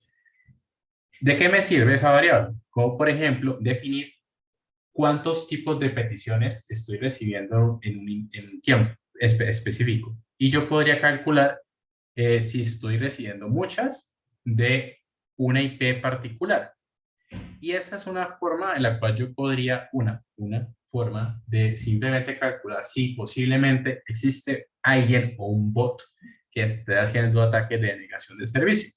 ¿De qué me sirve esa variable? Como por ejemplo, definir cuántos tipos de peticiones estoy recibiendo en un tiempo específico. Y yo podría calcular si estoy recibiendo muchas de una IP particular. Y esa es una forma en la cual yo podría, una forma de simplemente calcular si posiblemente existe alguien o un bot que esté haciendo ataques de denegación de servicio.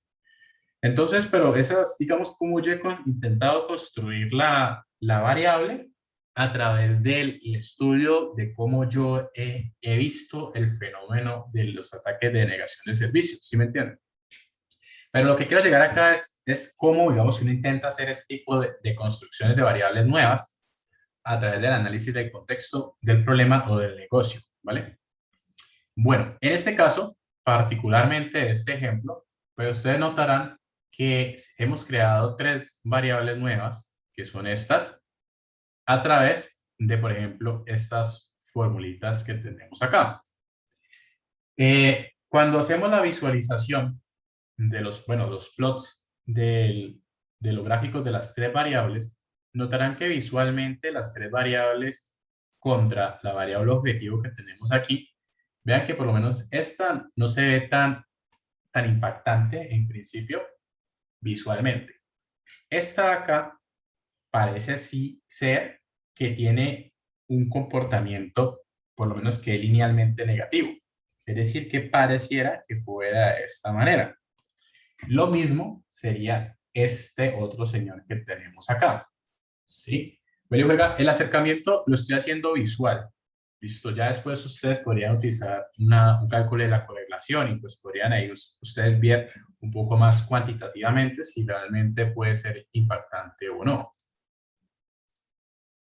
Entonces, pero esas, digamos, como yo he intentado construir la variable a través del estudio de cómo yo he visto el fenómeno de los ataques de denegación de servicio, ¿sí me entienden? Pero lo que quiero llegar acá es cómo, digamos, uno intenta hacer este tipo de construcciones de variables nuevas a través del análisis del contexto del problema o del negocio, ¿vale? Bueno, en este caso, particularmente este ejemplo, pues ustedes notarán que hemos creado 3 variables nuevas, que son estas, a través de, por ejemplo, estas formulitas que tenemos acá. Cuando hacemos la visualización de los plots de los gráficos de las 3 variables, notarán que visualmente las 3 variables contra la variable objetivo que tenemos aquí, vean que por lo menos esta no se ve tan impactante en principio visualmente. Esta acá parece así ser que tiene un comportamiento por lo menos que es linealmente negativo. Es decir, que pareciera que fuera de esta manera. Lo mismo sería este otro señor que tenemos acá. ¿Sí? El acercamiento lo estoy haciendo visual. Listo, ya después ustedes podrían utilizar un cálculo de la correlación y pues podrían ahí ustedes ver un poco más cuantitativamente si realmente puede ser impactante o no.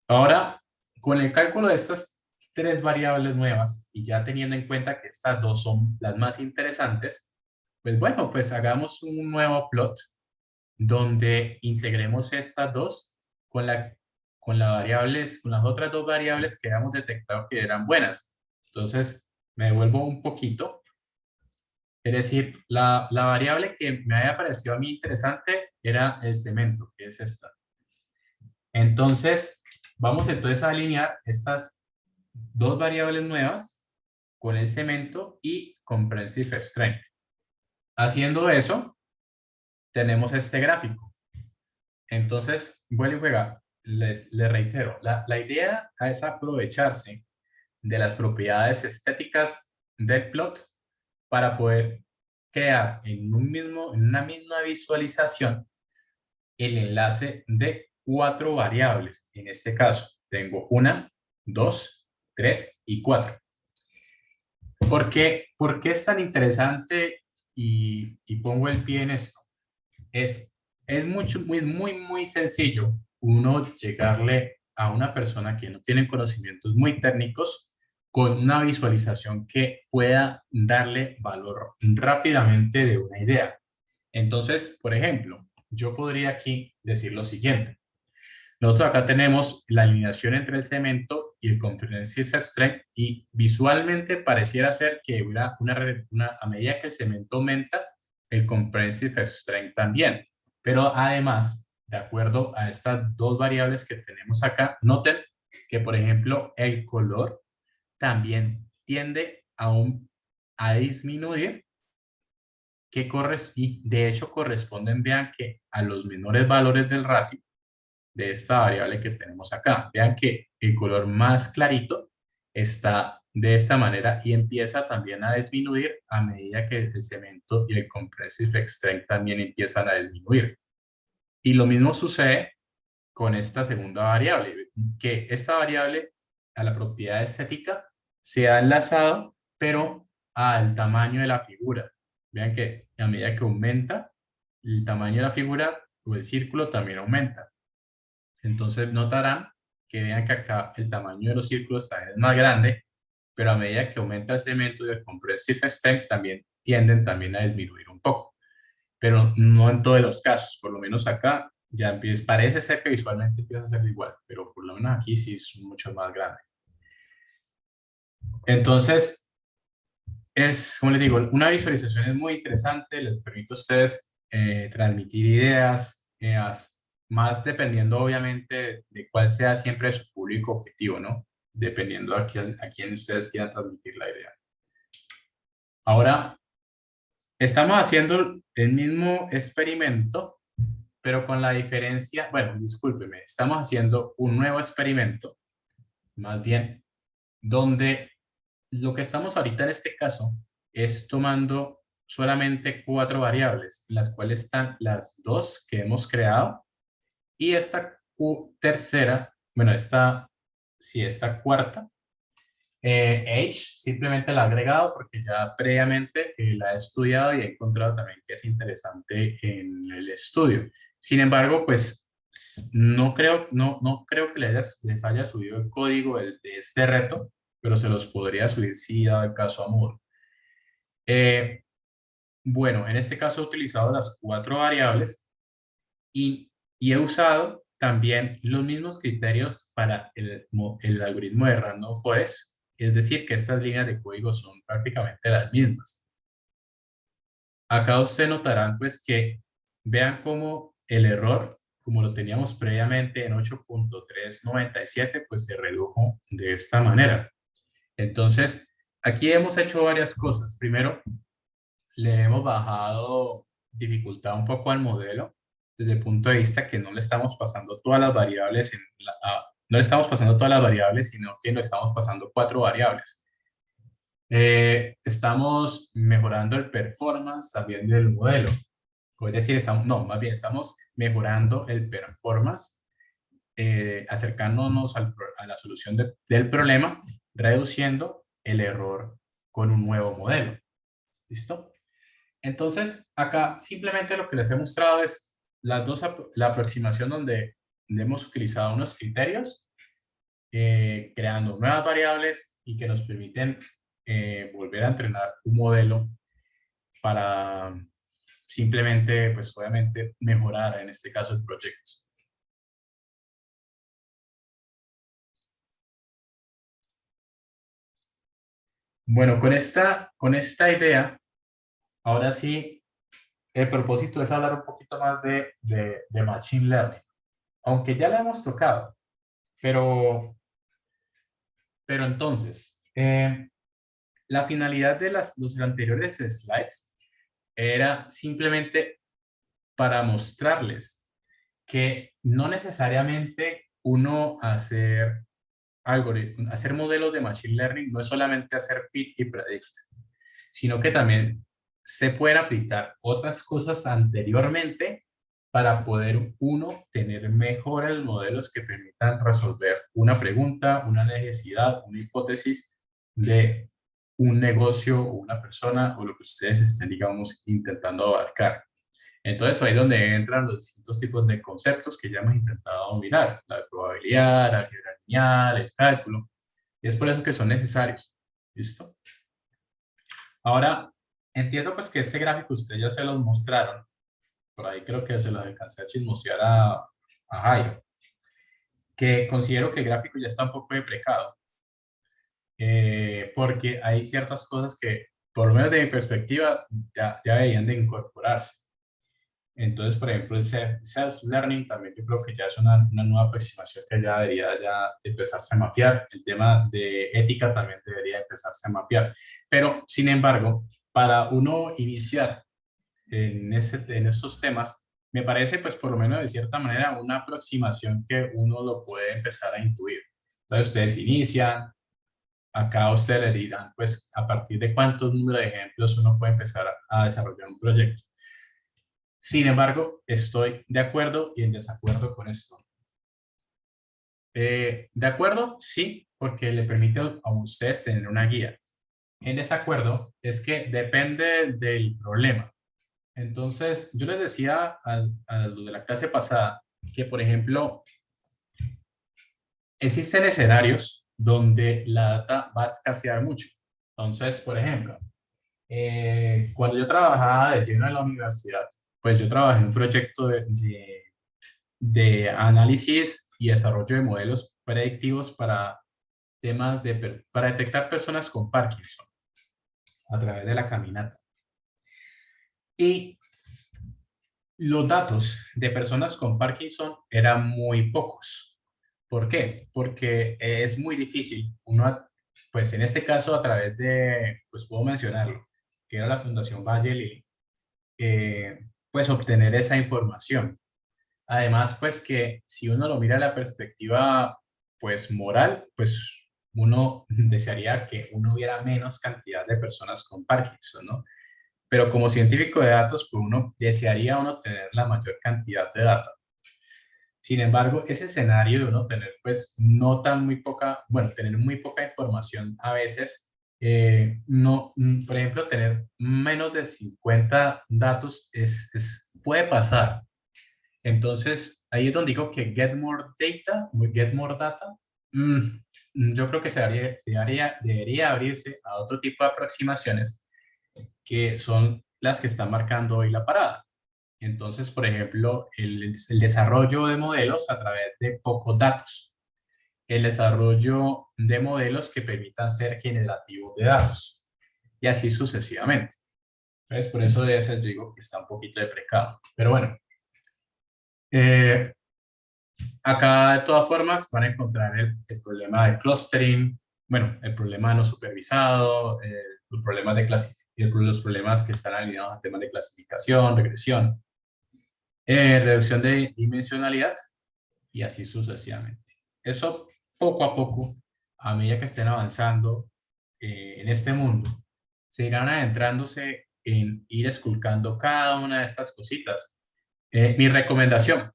Ahora, con el cálculo de estas 3 variables nuevas y ya teniendo en cuenta que estas 2 son las más interesantes, pues bueno, pues hagamos un nuevo plot donde integremos estas 2 con con las otras 2 variables que habíamos detectado que eran buenas. Entonces, me devuelvo un poquito. Es decir, la variable que me había parecido a mí interesante era el cemento, que es esta. Entonces, vamos entonces a alinear estas 2 variables nuevas con el cemento y comprehensive strength. Haciendo eso, tenemos este gráfico. Entonces, vuelvo y juega. Les reitero, la idea es aprovecharse de las propiedades estéticas del plot para poder crear en una misma visualización el enlace de 4 variables. En este caso, tengo 1, 2, 3 y 4. ¿Por qué es tan interesante y pongo el pie en esto? Es muy sencillo uno llegarle a una persona que no tiene conocimientos muy técnicos con una visualización que pueda darle valor rápidamente de una idea. Entonces, por ejemplo, yo podría aquí decir lo siguiente. Nosotros acá tenemos la alineación entre el cemento y el comprehensive strength y visualmente pareciera ser que a medida que el cemento aumenta, el comprehensive strength también. Pero además, de acuerdo a estas dos variables que tenemos acá, noten que, por ejemplo, el color también tiende a disminuir y de hecho corresponden, vean que a los menores valores del ratio de esta variable que tenemos acá. Vean que el color más clarito está de esta manera y empieza también a disminuir a medida que el cemento y el compressive strength también empiezan a disminuir. Y lo mismo sucede con esta segunda variable, que esta variable a la propiedad estética se ha enlazado, pero al tamaño de la figura. Vean que a medida que aumenta el tamaño de la figura o el círculo también aumenta. Entonces notarán que vean que acá el tamaño de los círculos también es más grande, pero a medida que aumenta el cemento y el compressive strength también tienden también a disminuir un poco. Pero no en todos los casos, por lo menos acá ya parece ser que visualmente empieza a ser igual, pero por lo menos aquí sí es mucho más grande. Entonces, como les digo, una visualización es muy interesante, les permite a ustedes transmitir ideas, más dependiendo obviamente de cuál sea siempre su público objetivo, ¿no? Dependiendo a quién ustedes quieran transmitir la idea. Ahora, estamos haciendo el mismo experimento, pero con la diferencia, bueno, discúlpeme, estamos haciendo un nuevo experimento, más bien, donde lo que estamos ahorita en este caso es tomando solamente 4 variables, las cuales están las 2 que hemos creado y esta tercera, bueno, esta cuarta, H simplemente la he agregado porque ya previamente la he estudiado y he encontrado también que es interesante en el estudio. Sin embargo, pues no creo que les haya subido el código de este reto, pero se los podría subir si dado el caso a Moodle. Bueno, en este caso he utilizado las 4 variables y he usado también los mismos criterios para el algoritmo de Random Forest, es decir, que estas líneas de código son prácticamente las mismas. Acá ustedes notarán pues que vean cómo el error, como lo teníamos previamente en 8.397, pues se redujo de esta manera. Entonces, aquí hemos hecho varias cosas. Primero, le hemos bajado dificultad un poco al modelo desde el punto de vista que no le estamos pasando todas las variables, no le estamos pasando todas las variables, sino que le estamos pasando 4 variables. Estamos mejorando el performance también del modelo. Es decir, más bien estamos mejorando el performance, acercándonos a la solución del problema, reduciendo el error con un nuevo modelo. ¿Listo? Entonces, acá simplemente lo que les he mostrado es la aproximación donde hemos utilizado unos criterios, creando nuevas variables y que nos permiten volver a entrenar un modelo para simplemente, pues obviamente, mejorar en este caso el proyecto. Bueno, con esta idea, ahora sí, el propósito es hablar un poquito más de Machine Learning. Aunque ya la hemos tocado, pero entonces, la finalidad de los anteriores slides era simplemente para mostrarles que no necesariamente uno hacer modelos de Machine Learning no es solamente hacer fit y predict, sino que también se pueden aplicar otras cosas anteriormente para poder uno tener mejores modelos que permitan resolver una pregunta, una necesidad, una hipótesis de un negocio o una persona o lo que ustedes estén, digamos, intentando abarcar. Entonces ahí es donde entran los distintos tipos de conceptos que ya hemos intentado mirar, la de probabilidad, la álgebra lineal, el cálculo, y es por eso que son necesarios. ¿Listo? Ahora, entiendo pues que este gráfico ustedes ya se los mostraron, por ahí creo que se los alcancé a chismosear a Jairo, que considero que el gráfico ya está un poco deprecado, porque hay ciertas cosas que, por lo menos de mi perspectiva, ya deberían de incorporarse. Entonces, por ejemplo, el self-learning también yo creo que ya es una nueva aproximación que ya debería ya empezarse a mapear. El tema de ética también debería empezarse a mapear. Pero, sin embargo, para uno iniciar en esos temas, me parece, pues, por lo menos de cierta manera, una aproximación que uno lo puede empezar a intuir. Entonces, ustedes inician, acá ustedes le dirán, pues, a partir de cuántos número de ejemplos uno puede empezar a desarrollar un proyecto. Sin embargo, estoy de acuerdo y en desacuerdo con esto. De acuerdo, sí, porque le permite a ustedes tener una guía. En desacuerdo es que depende del problema. Entonces, yo les decía a lo de la clase pasada que, por ejemplo, existen escenarios donde la data va a escasear mucho. Entonces, por ejemplo, cuando yo trabajaba de lleno en la universidad, pues yo trabajé en un proyecto de análisis y desarrollo de modelos predictivos para temas para detectar personas con Parkinson a través de la caminata. Y los datos de personas con Parkinson eran muy pocos. ¿Por qué? Porque es muy difícil. Uno, pues en este caso, a través de, pues puedo mencionarlo, que era la Fundación Valle Lili, pues obtener esa información. Además, pues que si uno lo mira a la perspectiva, pues moral, pues uno desearía que uno hubiera menos cantidad de personas con Parkinson, ¿no? Pero como científico de datos, pues uno desearía uno tener la mayor cantidad de datos. Sin embargo, ese escenario de uno tener, pues, no tan muy poca, bueno, tener muy poca información a veces, no, por ejemplo, tener menos de 50 datos puede pasar. Entonces, ahí es donde digo que get more data, yo creo que debería abrirse a otro tipo de aproximaciones que son las que están marcando hoy la parada. Entonces, por ejemplo, el desarrollo de modelos a través de pocos datos, el desarrollo de modelos que permitan ser generativos de datos, y así sucesivamente. Entonces, por eso de ese digo que está un poquito deprecado. Pero bueno, acá de todas formas van a encontrar el problema de clustering, bueno, el problema no supervisado, los problemas los problemas que están alineados a temas de clasificación, regresión, reducción de dimensionalidad y así sucesivamente. Eso poco a poco, a medida que estén avanzando en este mundo, se irán adentrándose en ir esculcando cada una de estas cositas. Mi recomendación,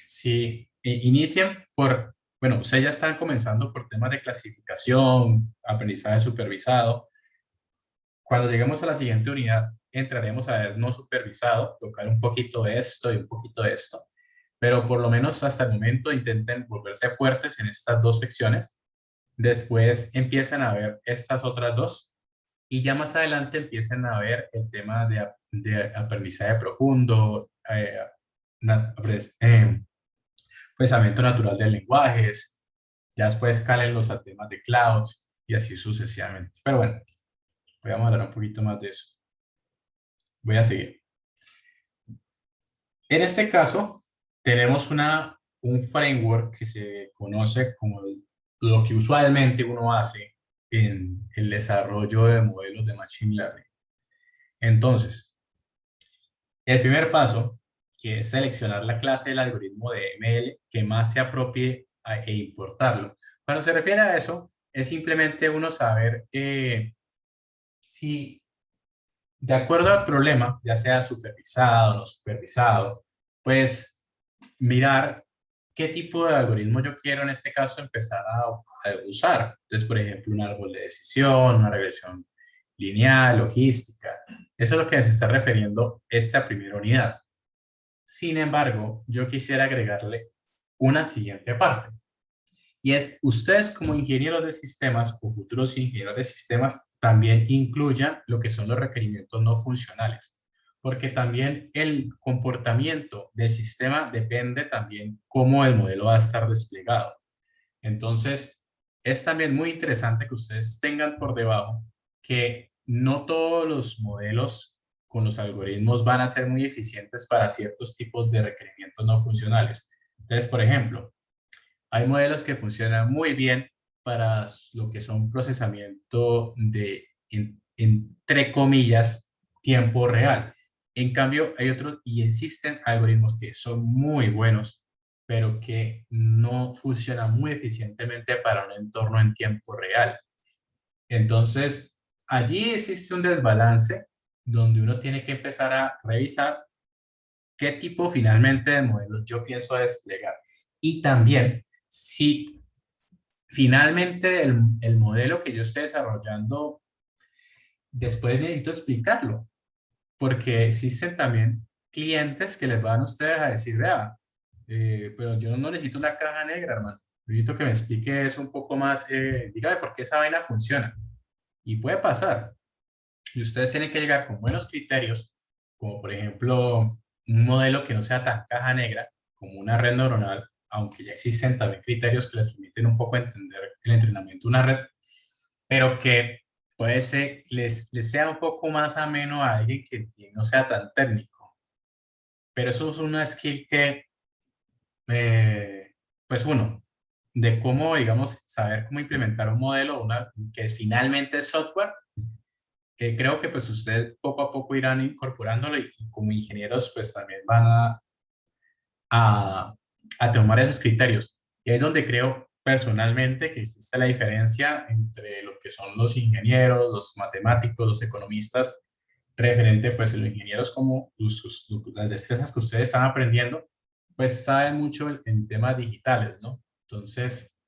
si inician por, bueno, ustedes ya están comenzando por temas de clasificación, aprendizaje supervisado. Cuando lleguemos a la siguiente unidad, entraremos a ver no supervisado, tocar un poquito de esto y un poquito de esto, pero por lo menos hasta el momento intenten volverse fuertes en estas dos secciones. Después empiezan a ver estas otras dos y ya más adelante empiecen a ver el tema de aprendizaje profundo, procesamiento natural de lenguajes, ya después cálenlos a temas de clouds y así sucesivamente. Pero bueno, voy a hablar un poquito más de eso. Voy a seguir. En este caso, tenemos un framework que se conoce como lo que usualmente uno hace en el desarrollo de modelos de Machine Learning. Entonces, el primer paso que es seleccionar la clase del algoritmo de ML que más se apropie e importarlo. Cuando se refiere a eso, es simplemente uno saber si de acuerdo al problema, ya sea supervisado o no supervisado, pues mirar qué tipo de algoritmo yo quiero en este caso empezar a usar. Entonces, por ejemplo, un árbol de decisión, una regresión lineal, logística. Eso es lo que se está refiriendo esta primera unidad. Sin embargo, yo quisiera agregarle una siguiente parte. Y es, ustedes como ingenieros de sistemas o futuros ingenieros de sistemas también incluyan lo que son los requerimientos no funcionales, porque también el comportamiento del sistema depende también cómo el modelo va a estar desplegado. Entonces, es también muy interesante que ustedes tengan por debajo que no todos los modelos con los algoritmos van a ser muy eficientes para ciertos tipos de requerimientos no funcionales. Entonces, por ejemplo, hay modelos que funcionan muy bien para lo que son procesamiento de, entre comillas, tiempo real. En cambio, hay otros y existen algoritmos que son muy buenos, pero que no funcionan muy eficientemente para un entorno en tiempo real. Entonces, allí existe un desbalance donde uno tiene que empezar a revisar qué tipo finalmente de modelos yo pienso desplegar. Y también, si finalmente el modelo que yo esté desarrollando, después necesito explicarlo, porque existen también clientes que les van a ustedes a decir, vea, pero yo no necesito una caja negra, hermano. Necesito que me explique eso un poco más, dígame por qué esa vaina funciona. Y puede pasar. Y ustedes tienen que llegar con buenos criterios, como por ejemplo un modelo que no sea tan caja negra, como una red neuronal, aunque ya existen también criterios que les permiten un poco entender el entrenamiento de una red, pero que puede ser, les sea un poco más ameno a alguien que no sea tan técnico. Pero eso es una skill que, pues uno, de cómo, digamos, saber cómo implementar un modelo, que finalmente es software, creo que pues ustedes poco a poco irán incorporándolo y como ingenieros pues también van a, a tomar esos criterios. Y ahí es donde creo personalmente que existe la diferencia entre lo que son los ingenieros, los matemáticos, los economistas, referente pues los ingenieros como las destrezas que ustedes están aprendiendo, pues saben mucho en temas digitales, ¿no? Entonces,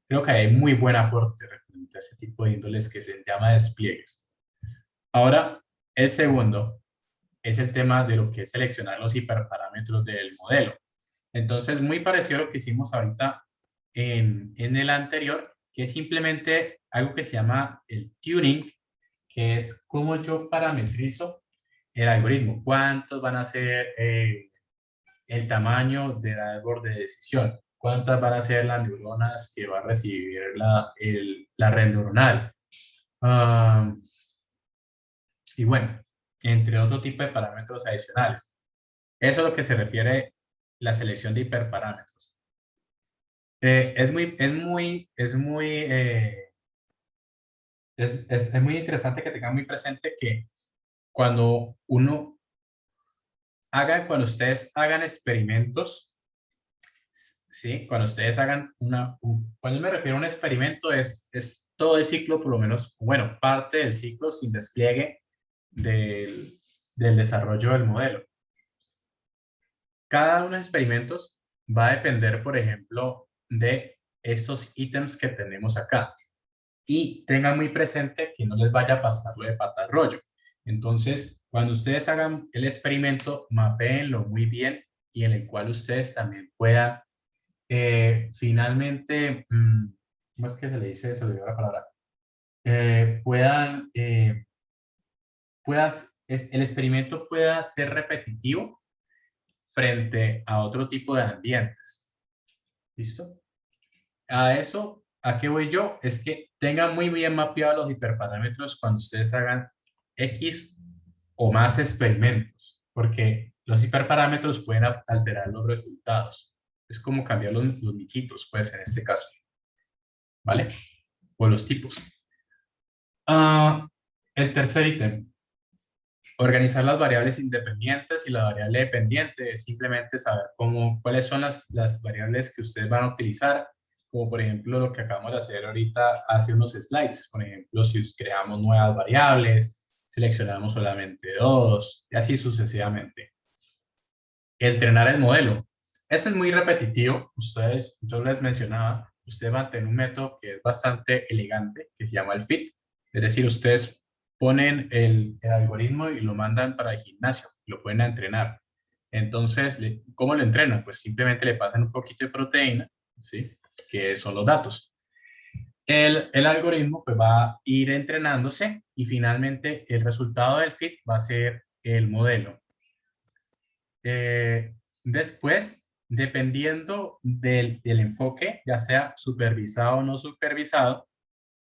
creo que hay muy buen aporte referente a ese tipo de índoles que se llama despliegues. Ahora, el segundo es el tema de lo que es seleccionar los hiperparámetros del modelo. Entonces, muy parecido a lo que hicimos ahorita en el anterior, que es simplemente algo que se llama el tuning, que es cómo yo parametrizo el algoritmo, cuántos van a ser el tamaño del árbol de decisión, cuántas van a ser las neuronas que va a recibir la red neuronal. Ah, y bueno, entre otro tipo de parámetros adicionales. Eso es lo que se refiere la selección de hiperparámetros. Es muy interesante que tengan muy presente que cuando cuando ustedes hagan experimentos, ¿sí? Cuando ustedes hagan cuando me refiero a un experimento es todo el ciclo, por lo menos, bueno, parte del ciclo sin despliegue del desarrollo del modelo. Cada uno de los experimentos va a depender, por ejemplo, de estos ítems que tenemos acá. Y tengan muy presente que no les vaya a pasar lo de pata al rollo. Entonces, cuando ustedes hagan el experimento, mapéenlo muy bien y en el cual ustedes también puedan finalmente, ¿cómo es que se le dice? Se le dio la palabra. El experimento pueda ser repetitivo frente a otro tipo de ambientes. ¿Listo? A eso, ¿a qué voy yo? Es que tengan muy bien mapeados los hiperparámetros cuando ustedes hagan X o más experimentos, porque los hiperparámetros pueden alterar los resultados. Es como cambiar los miquitos, pues, en este caso. ¿Vale? O los tipos. Ah, el tercer ítem. Organizar las variables independientes y la variable dependiente es simplemente saber cuáles son las variables que ustedes van a utilizar, como por ejemplo lo que acabamos de hacer ahorita hace unos slides. Por ejemplo, si creamos nuevas variables, seleccionamos solamente dos, y así sucesivamente. Entrenar el modelo. Este es muy repetitivo. Yo les mencionaba, ustedes van a tener un método que es bastante elegante, que se llama el FIT. Es decir, ustedes ponen el algoritmo y lo mandan para el gimnasio, lo pueden entrenar. Entonces, ¿cómo lo entrenan? Pues simplemente le pasan un poquito de proteína, ¿sí? Que son los datos. El algoritmo pues, va a ir entrenándose y finalmente el resultado del FIT va a ser el modelo. Después, dependiendo del enfoque, ya sea supervisado o no supervisado,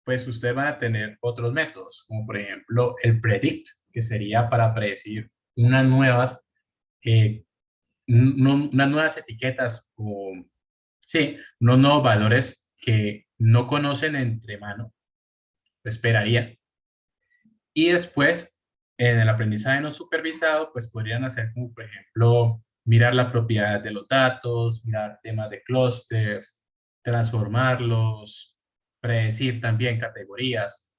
pues ustedes van a tener otros métodos, como por ejemplo el predict, que sería para predecir unas nuevas, eh, unas nuevas etiquetas o, sí, unos nuevos valores que no conocen entre mano, esperaría. Y después, en el aprendizaje no supervisado, pues podrían hacer como, por ejemplo, mirar la propiedad de los datos, mirar temas de clústeres, transformarlos, predecir también categorías,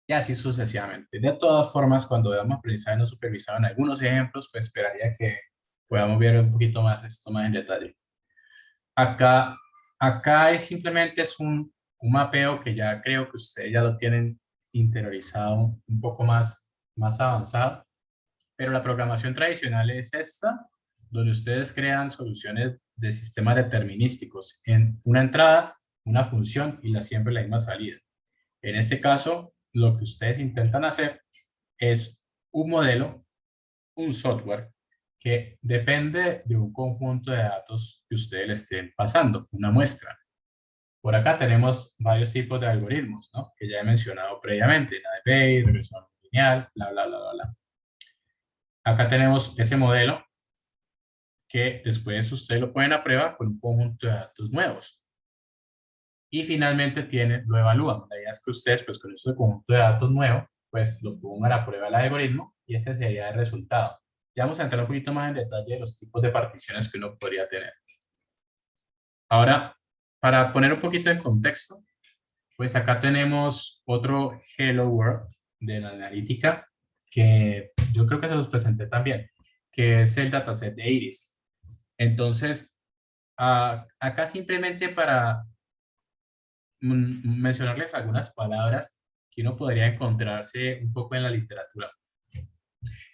y así sucesivamente. De todas formas, cuando veamos aprendizaje no supervisado en algunos ejemplos, pues esperaría que podamos ver un poquito más esto más en detalle. Acá, acá es simplemente es un mapeo que ya creo que ustedes ya lo tienen interiorizado un poco más avanzado, pero la programación tradicional es esta, donde ustedes crean soluciones de sistemas determinísticos en una entrada, una función y siempre la misma salida. En este caso, lo que ustedes intentan hacer es un modelo, un software que depende de un conjunto de datos que ustedes le estén pasando, una muestra. Por acá tenemos varios tipos de algoritmos, ¿no? Que ya he mencionado previamente, la de Bayes, regresión lineal, bla, bla, bla, bla, bla. Acá tenemos ese modelo que después ustedes lo ponen a prueba con un conjunto de datos nuevos. Y finalmente lo evalúan. La idea es que ustedes, pues con este conjunto de datos nuevo, pues lo pongan a prueba el algoritmo y ese sería el resultado. Ya vamos a entrar un poquito más en detalle de los tipos de particiones que uno podría tener. Ahora, para poner un poquito de contexto, pues acá tenemos otro Hello World de la analítica que yo creo que se los presenté también, que es el dataset de Iris. Entonces, acá simplemente para mencionarles algunas palabras que uno podría encontrarse un poco en la literatura.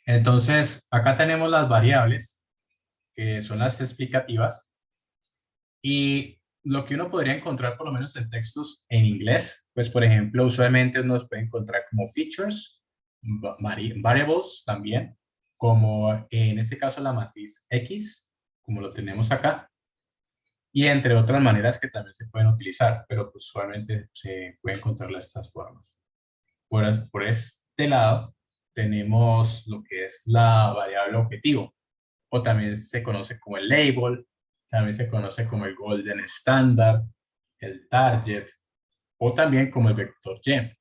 Entonces, acá tenemos las variables, que son las explicativas, y lo que uno podría encontrar por lo menos en textos en inglés, pues por ejemplo, usualmente uno los puede encontrar como features, variables también, como en este caso la matriz X, como lo tenemos acá, y entre otras maneras que también se pueden utilizar, pero pues usualmente se puede encontrar de estas formas. Por este lado tenemos lo que es la variable objetivo, o también se conoce como el label, también se conoce como el golden standard, el target, o también como el vector Y.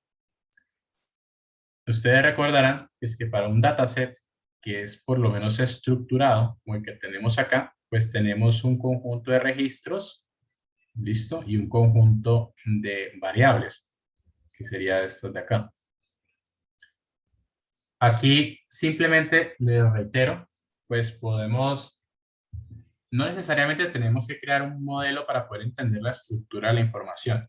Ustedes recordarán es que para un dataset que es por lo menos estructurado, como el que tenemos acá, pues tenemos un conjunto de registros, ¿listo? Y un conjunto de variables, que sería esto de acá. Aquí simplemente les reitero, pues no necesariamente tenemos que crear un modelo para poder entender la estructura de la información.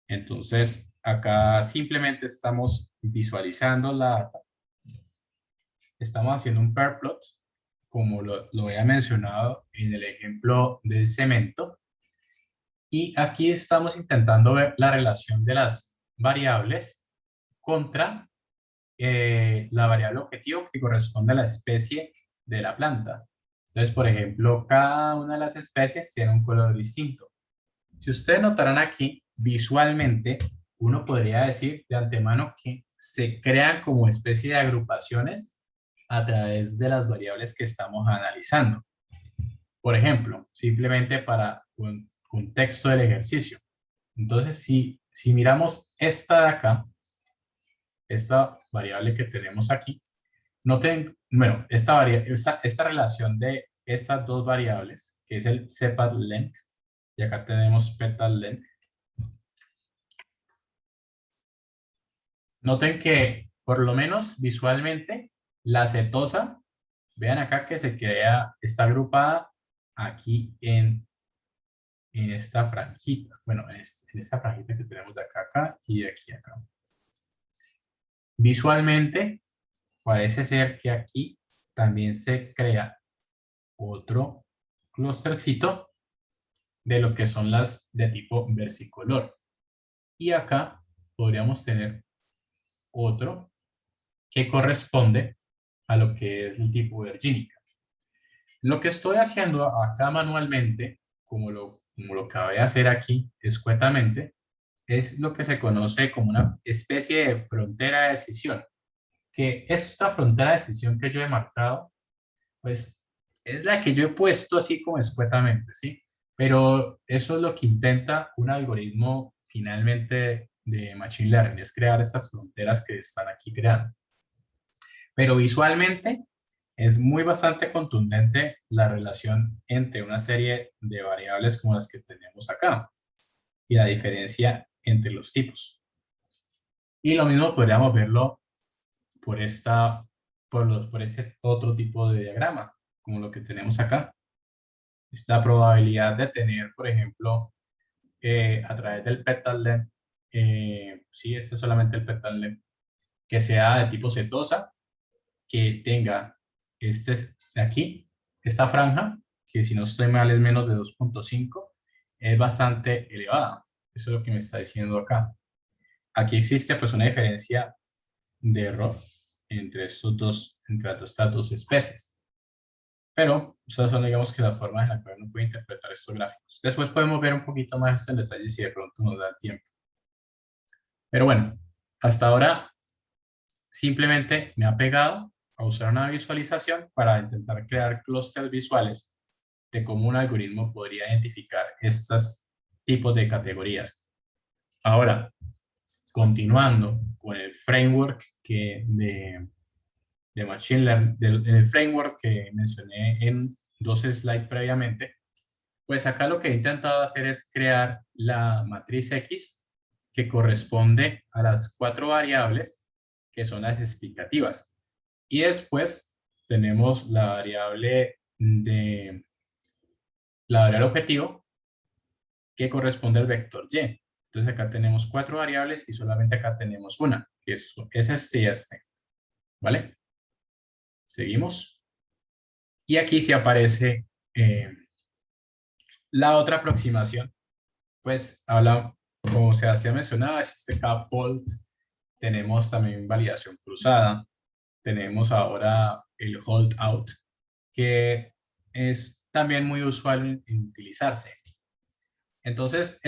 Entonces, acá simplemente estamos visualizando la data. Estamos haciendo un pair plot, como lo había mencionado en el ejemplo del cemento. Y aquí estamos intentando ver la relación de las variables contra la variable objetivo que corresponde a la especie de la planta. Entonces, por ejemplo, cada una de las especies tiene un color distinto. Si ustedes notarán aquí, visualmente, uno podría decir de antemano que se crean como especie de agrupaciones a través de las variables que estamos analizando. Por ejemplo, simplemente para un contexto del ejercicio. Entonces, si miramos esta de acá, esta variable que tenemos aquí, Noten, bueno, esta relación de estas dos variables, que es el cpath length, y acá tenemos petal length. Noten que, por lo menos visualmente, la setosa, vean acá que está agrupada aquí en esta franjita. Bueno, en esta franjita que tenemos de acá a acá y de aquí a acá. Visualmente, parece ser que aquí también se crea otro clustercito de lo que son las de tipo versicolor. Y acá podríamos tener otro que corresponde a lo que es el tipo virgínica. Lo que estoy haciendo acá manualmente, como lo acabé de hacer aquí escuetamente, es lo que se conoce como una especie de frontera de decisión. Que esta frontera de decisión que yo he marcado, pues es la que yo he puesto así como escuetamente, ¿sí? Pero eso es lo que intenta un algoritmo finalmente de Machine Learning, es crear estas fronteras que están aquí creando. Pero visualmente es bastante contundente la relación entre una serie de variables como las que tenemos acá y la diferencia entre los tipos. Y lo mismo podríamos verlo por este otro tipo de diagrama, como lo que tenemos acá. La probabilidad de tener, por ejemplo, a través del petal length, sí, este es solamente el petal length, que sea de tipo setosa, que tenga esta franja, que si no estoy mal es menos de 2.5, es bastante elevada. Eso es lo que me está diciendo acá. Aquí existe pues una diferencia de error entre estas dos especies. Pero esas son, digamos, que las formas en las que uno puede interpretar estos gráficos. Después podemos ver un poquito más esto en detalle si de pronto nos da el tiempo. Pero bueno, hasta ahora simplemente me ha pegado a usar una visualización para intentar crear clústeres visuales de cómo un algoritmo podría identificar estos tipos de categorías. Ahora, continuando con el framework de Machine Learning, el framework que mencioné en 2 slides previamente, pues acá lo que he intentado hacer es crear la matriz X que corresponde a las 4 variables que son las explicativas. Y después tenemos la variable objetivo que corresponde al vector Y. Entonces acá tenemos 4 variables y solamente acá tenemos una, que es este y este. ¿Vale? Seguimos. Y aquí sí aparece la otra aproximación. Pues habla, como se hacía mencionado, existe K-fold. Tenemos también validación cruzada. Tenemos ahora el hold out, que es también muy usual en utilizarse. Entonces,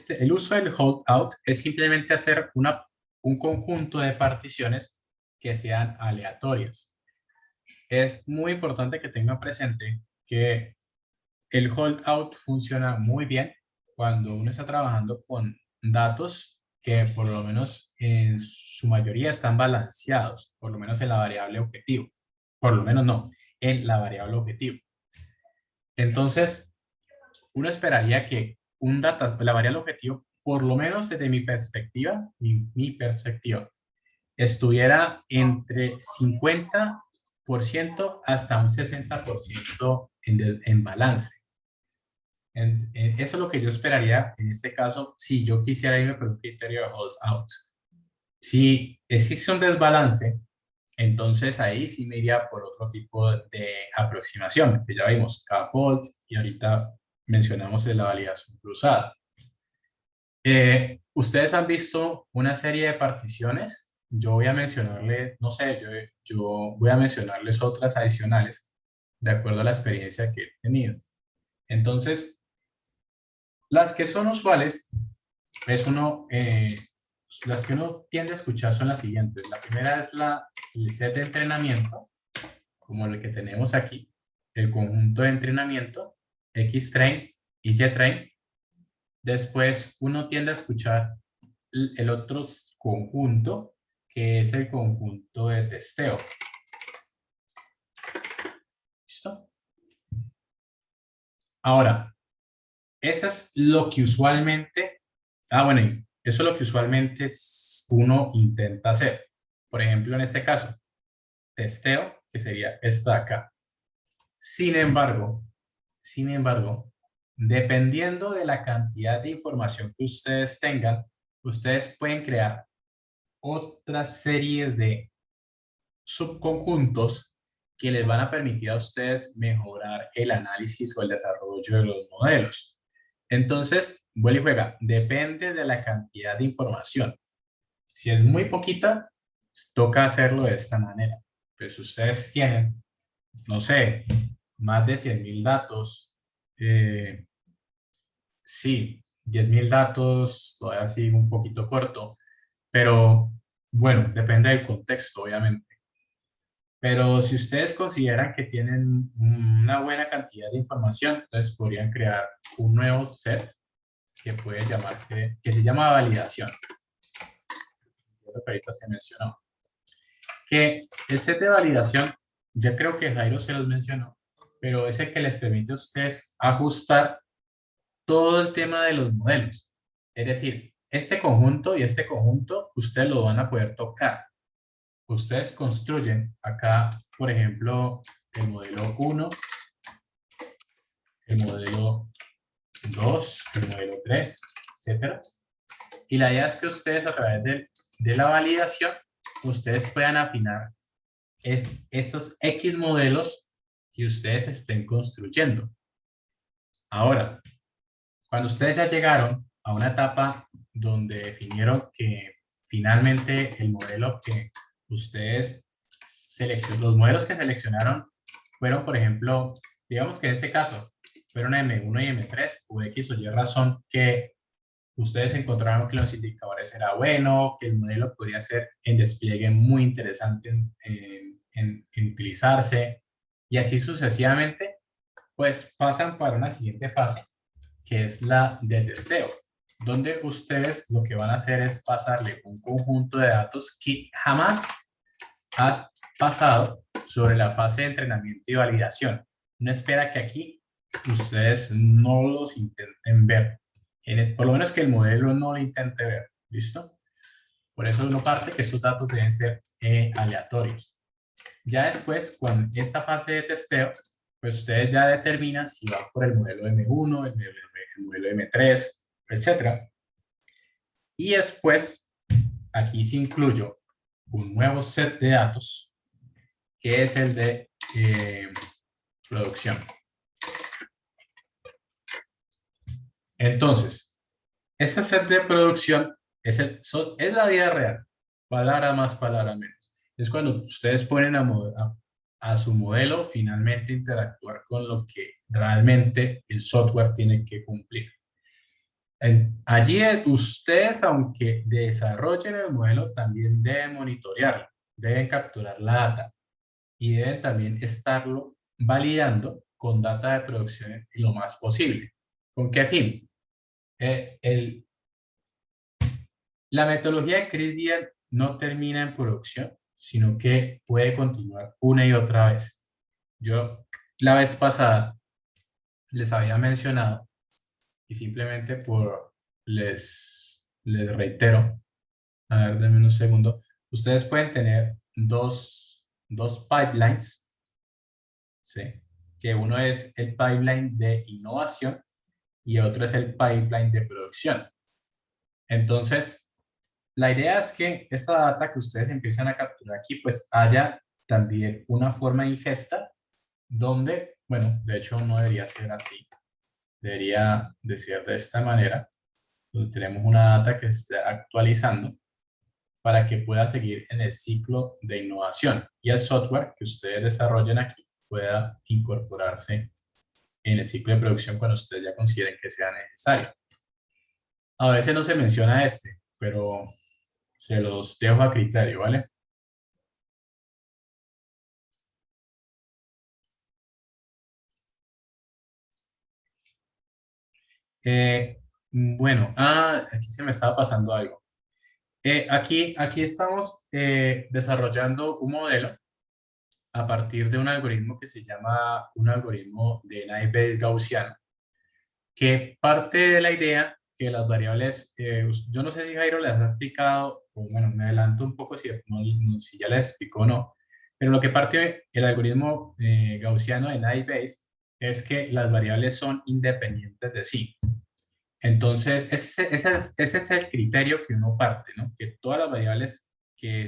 el uso del hold out es simplemente hacer un conjunto de particiones que sean aleatorias. Es muy importante que tengan presente que el hold out funciona muy bien cuando uno está trabajando con datos que por lo menos en su mayoría están balanceados, por lo menos en la variable objetivo. Por lo menos no, en la variable objetivo. Entonces, uno esperaría que la variable objetivo, por lo menos desde mi perspectiva, mi perspectiva, estuviera entre 50% hasta un 60% en balance. Eso es lo que yo esperaría en este caso si yo quisiera irme por un criterio de hold out. Si existe un desbalance, entonces ahí sí me iría por otro tipo de aproximación, que ya vimos K-fold y ahorita mencionamos la validación cruzada. Ustedes han visto una serie de particiones. Yo voy a mencionarles, no sé, yo voy a mencionarles otras adicionales de acuerdo a la experiencia que he tenido. Entonces, las que son usuales, las que uno tiende a escuchar son las siguientes. La primera es el set de entrenamiento, como el que tenemos aquí, el conjunto de entrenamiento, X-train y Y-train. Después uno tiende a escuchar el otro conjunto, que es el conjunto de testeo. ¿Listo? Ahora, eso es lo que usualmente, bueno, eso es lo que usualmente uno intenta hacer. Por ejemplo, en este caso, testeo, que sería esta de acá. Sin embargo, dependiendo de la cantidad de información que ustedes tengan, ustedes pueden crear otras series de subconjuntos que les van a permitir a ustedes mejorar el análisis o el desarrollo de los modelos. Entonces, vuelve y juega, depende de la cantidad de información. Si es muy poquita, toca hacerlo de esta manera. Pero si ustedes tienen, no sé, más de 100.000 datos, sí, 10.000 datos, todavía sigue un poquito corto, pero bueno, depende del contexto, obviamente. Pero si ustedes consideran que tienen una buena cantidad de información, entonces podrían crear un nuevo set que puede llamarse, que se llama validación. Creo que ahorita se mencionó. Que el set de validación, ya creo que Jairo se los mencionó, pero es el que les permite a ustedes ajustar todo el tema de los modelos. Es decir, este conjunto y este conjunto, ustedes lo van a poder tocar. Ustedes construyen acá, por ejemplo, el modelo 1, el modelo 2, el modelo 3, etcétera. Y la idea es que ustedes a través de la validación, ustedes puedan afinar esos X modelos que ustedes estén construyendo. Ahora, cuando ustedes ya llegaron a una etapa donde definieron que finalmente el modelo que ustedes seleccionaron, los modelos que seleccionaron fueron, por ejemplo, digamos que en este caso fueron M1 y M3, por X o Y razón que ustedes encontraron que los indicadores eran buenos, que el modelo podría ser en despliegue muy interesante en utilizarse, y así sucesivamente, pues pasan para una siguiente fase, que es la de testeo, donde ustedes lo que van a hacer es pasarle un conjunto de datos que jamás has pasado sobre la fase de entrenamiento y validación. Uno espera que aquí ustedes no los intenten ver, por lo menos que el modelo no lo intente ver, ¿listo? Por eso uno parte que estos datos deben ser aleatorios. Ya después, con esta fase de testeo, pues ustedes ya determinan si van por el modelo M1, el modelo M3, etc. Y después, aquí sí incluyo un nuevo set de datos, que es el de producción. Entonces, este set de producción es la vida real, palabra más, palabra menos. Es cuando ustedes ponen a su modelo finalmente interactuar con lo que realmente el software tiene que cumplir. Allí ustedes, aunque desarrollen el modelo, también deben monitorearlo, deben capturar la data y deben también estarlo validando con data de producción lo más posible. ¿Con qué fin? La metodología de Chris Díaz no termina en producción, sino que puede continuar una y otra vez. Yo la vez pasada les había mencionado y simplemente les reitero, a ver, denme un segundo, ustedes pueden tener dos pipelines, ¿sí? Que uno es el pipeline de innovación y otro es el pipeline de producción. Entonces, la idea es que esta data que ustedes empiezan a capturar aquí, pues haya también una forma de ingesta donde, bueno, de hecho no debería ser así, debería de ser de esta manera, donde tenemos una data que se esté actualizando para que pueda seguir en el ciclo de innovación y el software que ustedes desarrollen aquí pueda incorporarse en el ciclo de producción cuando ustedes ya consideren que sea necesario. A veces no se menciona pero se los dejo a criterio, ¿vale? Bueno, aquí se me estaba pasando algo. Aquí estamos desarrollando un modelo a partir de un algoritmo que se llama un algoritmo de Naive Gaussiano, que parte de la idea que las variables, yo no sé si Jairo les ha explicado, o bueno, me adelanto un poco si ya les explicó o no, pero lo que parte el algoritmo gaussiano de Naive es que las variables son independientes de sí. Entonces, ese es el criterio que uno parte, ¿no? Que todas las variables que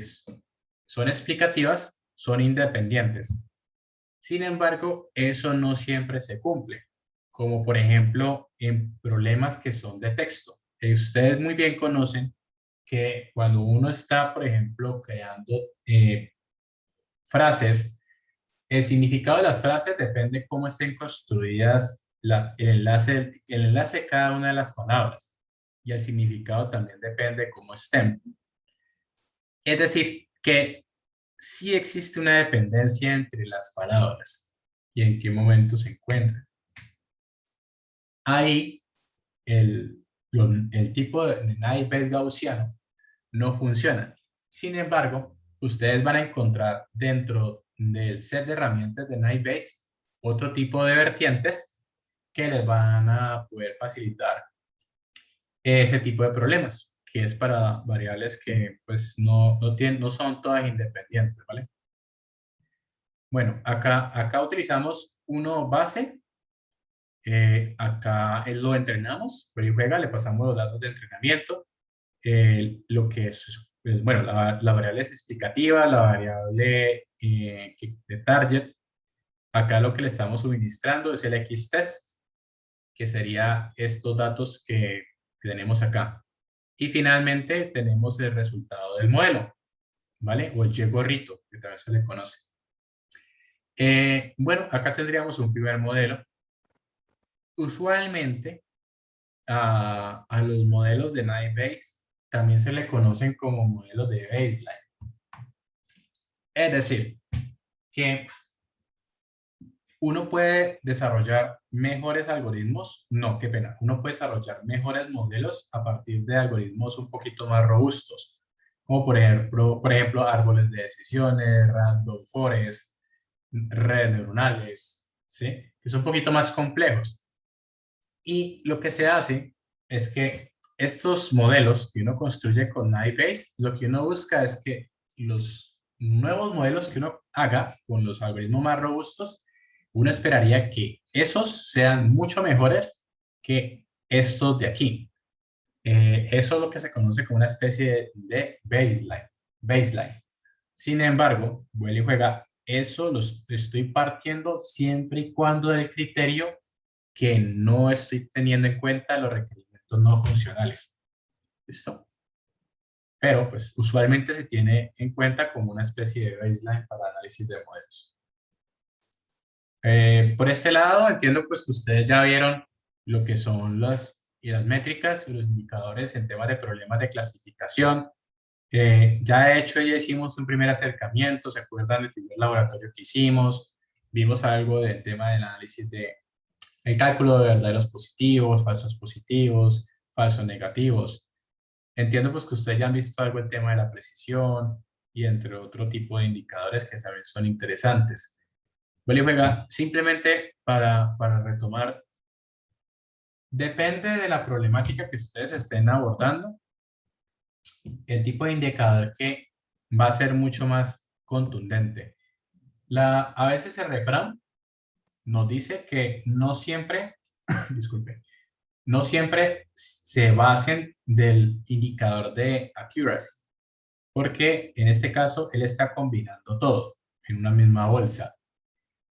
son explicativas son independientes. Sin embargo, eso no siempre se cumple, como por ejemplo en problemas que son de texto. Ustedes muy bien conocen que cuando uno está, por ejemplo, creando frases, el significado de las frases depende de cómo estén construidas el enlace de cada una de las palabras, y el significado también depende de cómo estén. Es decir, que sí existe una dependencia entre las palabras y en qué momento se encuentran. Ahí el tipo de naive gaussiano no funciona. Sin embargo, ustedes van a encontrar dentro del set de herramientas de naive otro tipo de vertientes que les van a poder facilitar ese tipo de problemas, que es para variables que pues no son todas independientes, ¿vale? Bueno, acá utilizamos uno base. Acá lo entrenamos, pero y juega, le pasamos los datos de entrenamiento, lo que es, bueno, la variable es explicativa, la variable de target. Acá lo que le estamos suministrando es el X-test, que sería estos datos que tenemos acá. Y finalmente tenemos el resultado del modelo, ¿vale? O el Y-gorrito, que también se le conoce. Bueno, acá tendríamos un primer modelo. Usualmente, a los modelos de naive también se le conocen como modelos de baseline. Es decir, que uno puede desarrollar mejores algoritmos, no, qué pena, uno puede desarrollar mejores modelos a partir de algoritmos un poquito más robustos, como por ejemplo árboles de decisiones, random forest, redes neuronales, ¿sí? Que son un poquito más complejos. Y lo que se hace es que estos modelos que uno construye con naive, lo que uno busca es que los nuevos modelos que uno haga con los algoritmos más robustos, uno esperaría que esos sean mucho mejores que estos de aquí. Eso es lo que se conoce como una especie de baseline. Sin embargo, vuelve y juega, eso lo estoy partiendo siempre y cuando del criterio que no estoy teniendo en cuenta los requerimientos no funcionales. ¿Listo? Pero pues usualmente se tiene en cuenta como una especie de baseline para análisis de modelos. Por este lado, entiendo pues que ustedes ya vieron lo que son las métricas y los indicadores en temas de problemas de clasificación. Ya de hecho ya hicimos un primer acercamiento, ¿se acuerdan del primer laboratorio que hicimos? Vimos algo del tema del análisis de el cálculo de verdaderos positivos, falsos negativos. Entiendo pues que ustedes ya han visto algo el tema de la precisión y entre otro tipo de indicadores que también son interesantes. Bueno, y juega, simplemente para retomar, depende de la problemática que ustedes estén abordando, el tipo de indicador que va a ser mucho más contundente. A veces el refrán nos dice que no siempre, disculpe, no siempre se basen del indicador de accuracy, porque en este caso él está combinando todo en una misma bolsa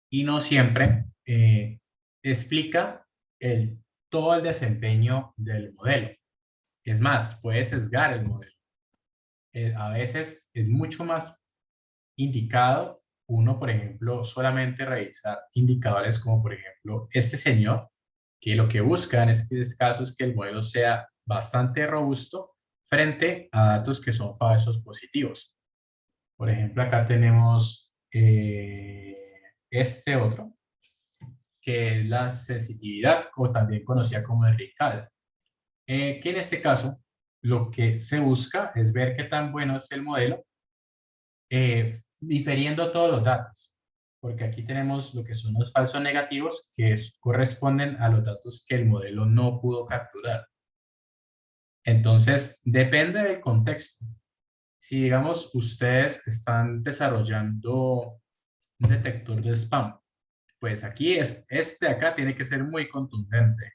y no siempre explica todo el desempeño del modelo. Es más, puede sesgar el modelo. A veces es mucho más indicado uno, por ejemplo, solamente revisar indicadores como, por ejemplo, este señor, que lo que busca en este caso es que el modelo sea bastante robusto frente a datos que son falsos positivos. Por ejemplo, acá tenemos este otro, que es la sensitividad, o también conocida como el RICAL, que en este caso lo que se busca es ver qué tan bueno es el modelo, diferiendo todos los datos, porque aquí tenemos lo que son los falsos negativos corresponden a los datos que el modelo no pudo capturar. Entonces, depende del contexto. Si, digamos, ustedes están desarrollando un detector de spam, pues aquí este acá tiene que ser muy contundente.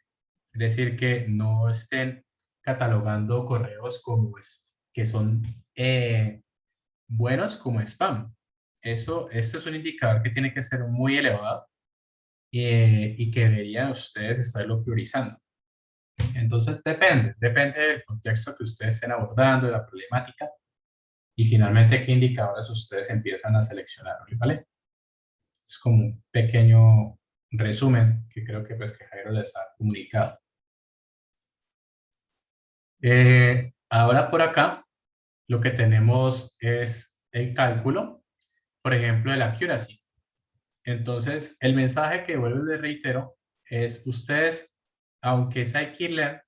Es decir, que no estén catalogando correos que son buenos como spam. Esto es un indicador que tiene que ser muy elevado y que deberían ustedes estarlo priorizando. Entonces, depende del contexto que ustedes estén abordando, de la problemática y finalmente qué indicadores ustedes empiezan a seleccionar, ¿vale? Es como un pequeño resumen que creo que, pues, que Jairo les ha comunicado. Ahora por acá, lo que tenemos es el cálculo, por ejemplo, de la accuracy. Entonces, el mensaje que vuelvo y les reitero es, ustedes, aunque Scikit-learn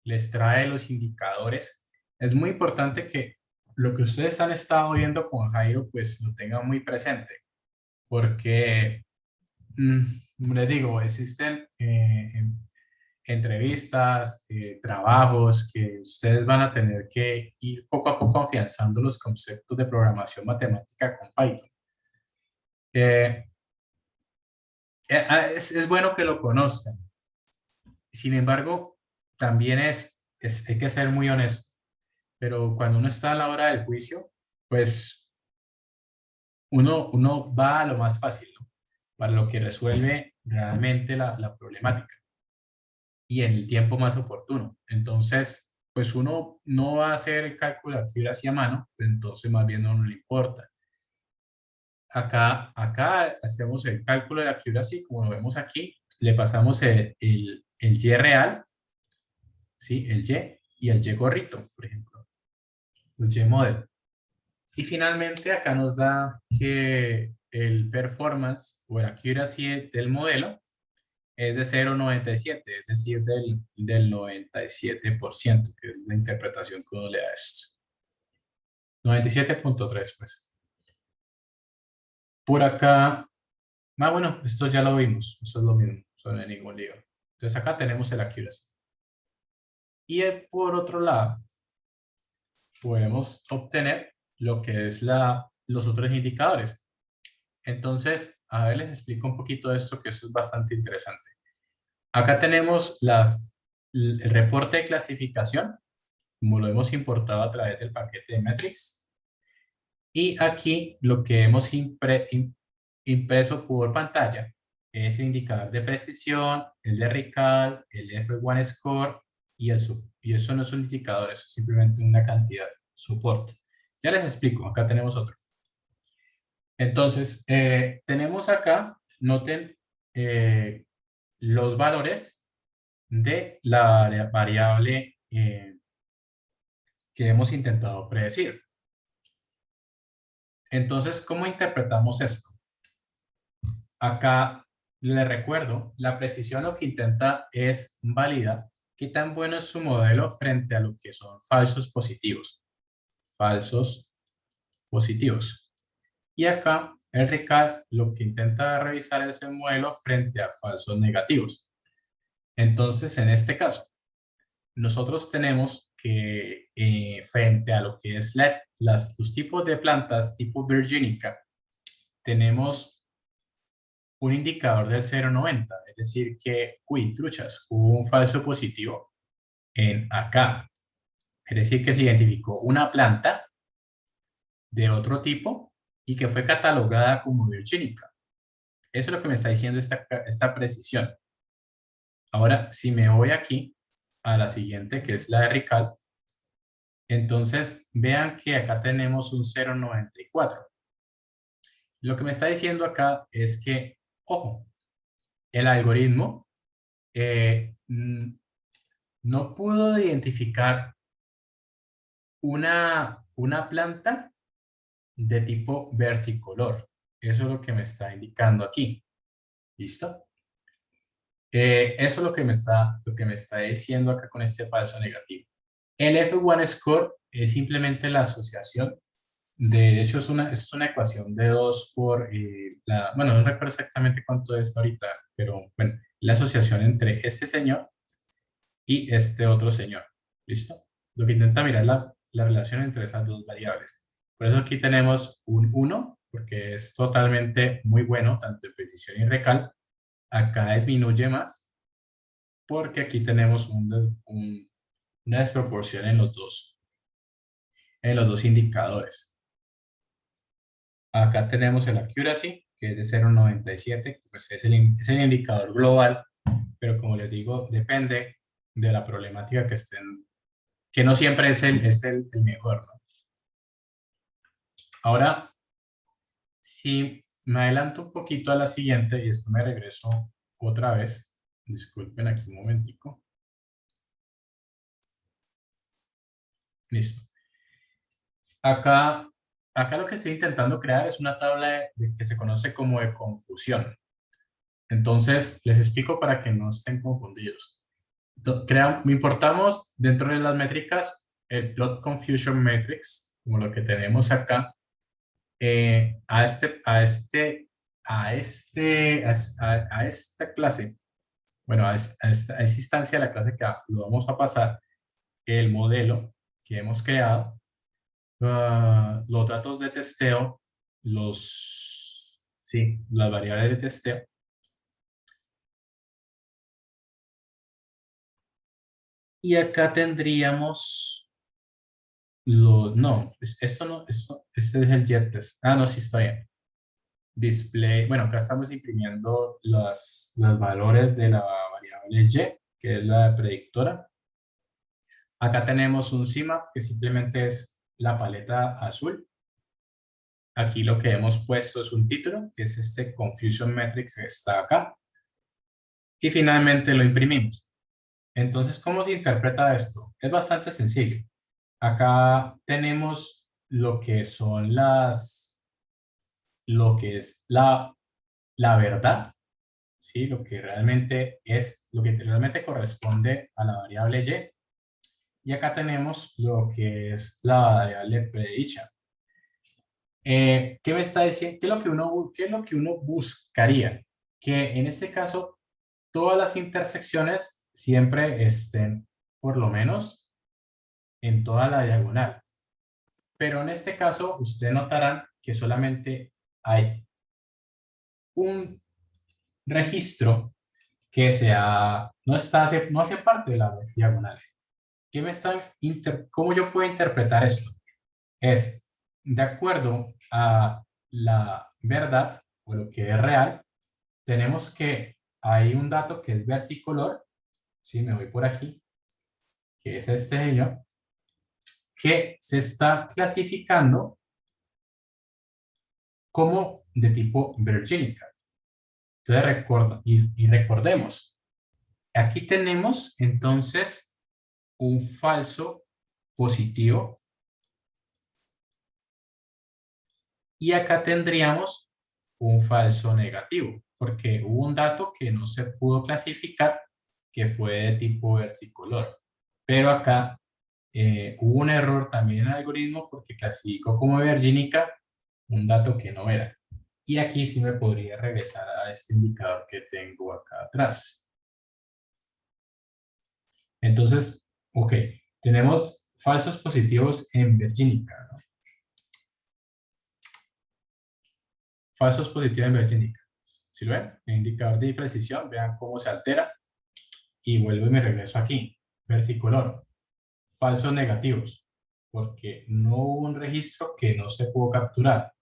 les trae los indicadores, es muy importante que lo que ustedes han estado viendo con Jairo, pues lo tengan muy presente, porque, les digo, existen entrevistas, trabajos que ustedes van a tener que ir poco a poco afianzando los conceptos de programación matemática con Python. Eh, es bueno que lo conozcan. Sin embargo, también hay que ser muy honesto. Pero cuando uno está a la hora del juicio, pues uno va a lo más fácil, ¿no? Para lo que resuelve realmente la problemática y en el tiempo más oportuno. Entonces, pues uno no va a hacer el cálculo de accuracy a mano, entonces más bien no le importa. Acá hacemos el cálculo de accuracy, como lo vemos aquí, le pasamos el Y real, ¿sí? El Y y el Y gorrito, por ejemplo, el Y model. Y finalmente acá nos da que el performance o el accuracy del modelo es de 0,97, es decir, del 97%, que es la interpretación que uno le da a esto. 97,3, pues. Por acá, bueno, esto ya lo vimos, esto es lo mismo, eso no hay ningún lío. Entonces acá tenemos el accuracy. Y por otro lado, podemos obtener lo que es los otros indicadores. Entonces, a ver, les explico un poquito de esto, que eso es bastante interesante. Acá tenemos el reporte de clasificación, como lo hemos importado a través del paquete de Metrics. Y aquí lo que hemos impreso por pantalla es el indicador de precisión, el de recall, el F1 score y eso no es un indicador, eso es simplemente una cantidad, soporte. Ya les explico, acá tenemos otro. Entonces, tenemos acá, noten los valores de la variable que hemos intentado predecir. Entonces, ¿cómo interpretamos esto? Acá les recuerdo, la precisión lo que intenta es validar qué tan bueno es su modelo frente a lo que son falsos positivos. Falsos positivos. Y acá el recall lo que intenta revisar es el modelo frente a falsos negativos. Entonces, en este caso, nosotros tenemos que frente a lo que es los tipos de plantas tipo virginica, tenemos un indicador del 0,90, es decir que, uy, truchas, hubo un falso positivo en acá. Es decir que se identificó una planta de otro tipo y que fue catalogada como virginica. Eso es lo que me está diciendo esta precisión. Ahora, si me voy aquí a la siguiente, que es la de Rical, entonces vean que acá tenemos un 0,94. Lo que me está diciendo acá es que, ojo, el algoritmo no pudo identificar una planta de tipo versicolor. Eso es lo que me está indicando aquí. ¿Listo? Eso es lo que me está diciendo acá con este falso negativo. El F1 score es simplemente la asociación. De hecho, es una ecuación de 2 por bueno, no recuerdo exactamente cuánto es ahorita, pero bueno, la asociación entre este señor y este otro señor. ¿Listo? Lo que intenta mirar la relación entre esas dos variables. Por eso aquí tenemos un 1, porque es totalmente muy bueno, tanto en precisión y recal. Acá disminuye más, porque aquí tenemos una desproporción en los dos indicadores. Acá tenemos el accuracy, que es de 0,97, pues es es el indicador global, pero como les digo, depende de la problemática que estén, que no siempre es el mejor, ¿no? Ahora, si me adelanto un poquito a la siguiente y después me regreso otra vez, disculpen aquí un momentico. Listo. Acá lo que estoy intentando crear es una tabla que se conoce como de confusión. Entonces, les explico para que no estén confundidos. Importamos dentro de las métricas el Plot Confusion Matrix, como lo que tenemos acá, a esta clase, bueno, a esta instancia de la clase que lo vamos a pasar, el modelo que hemos creado, los datos de testeo, las variables de testeo. Y acá tendríamos esto no, este es el jet test. Ah, no, sí está bien. Display, bueno, acá estamos imprimiendo los valores de la variable y, que es la predictora. Acá tenemos un CIMAP, que simplemente es la paleta azul. Aquí lo que hemos puesto es un título, que es este Confusion Matrix que está acá. Y finalmente lo imprimimos. Entonces, ¿cómo se interpreta esto? Es bastante sencillo. Acá tenemos lo que son lo que es la verdad, ¿sí? Lo que realmente corresponde a la variable y. Y acá tenemos lo que es la variable predicha. ¿Qué me está diciendo? ¿Qué es lo que uno buscaría? Que en este caso todas las intersecciones siempre estén por lo menos en toda la diagonal. Pero en este caso, ustedes notarán que solamente hay un registro que no hace parte de la diagonal. ¿Cómo yo puedo interpretar esto? Es, de acuerdo a la verdad, o lo que es real, tenemos que hay un dato que es versicolor, si me voy por aquí, que es este señor, que se está clasificando como de tipo Virginica. Entonces, recordemos, aquí tenemos entonces un falso positivo y acá tendríamos un falso negativo, porque hubo un dato que no se pudo clasificar, que fue de tipo versicolor. Pero acá hubo un error también en el algoritmo porque clasificó como Virginica un dato que no era. Y aquí sí me podría regresar a este indicador que tengo acá atrás. Entonces, ok, tenemos falsos positivos en Virginica, ¿no? Falsos positivos en Virginica. Si lo ven, el indicador de precisión, vean cómo se altera y vuelvo y me regreso aquí. Versicolor. Falsos negativos, porque no hubo un registro que no se pudo capturar.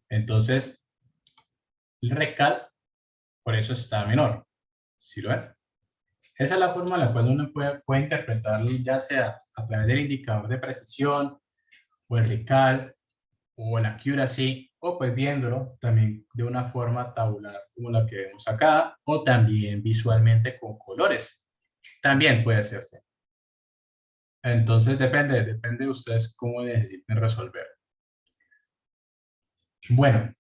Entonces, el recal, por eso está menor. ¿Sí lo ven? Esa es la forma en la cual uno puede interpretarlo, ya sea a través del indicador de precisión, o el recal, o el accuracy, o pues viéndolo también de una forma tabular como la que vemos acá, o también visualmente con colores. También puede hacerse. Entonces depende de ustedes cómo necesiten resolver. Bueno,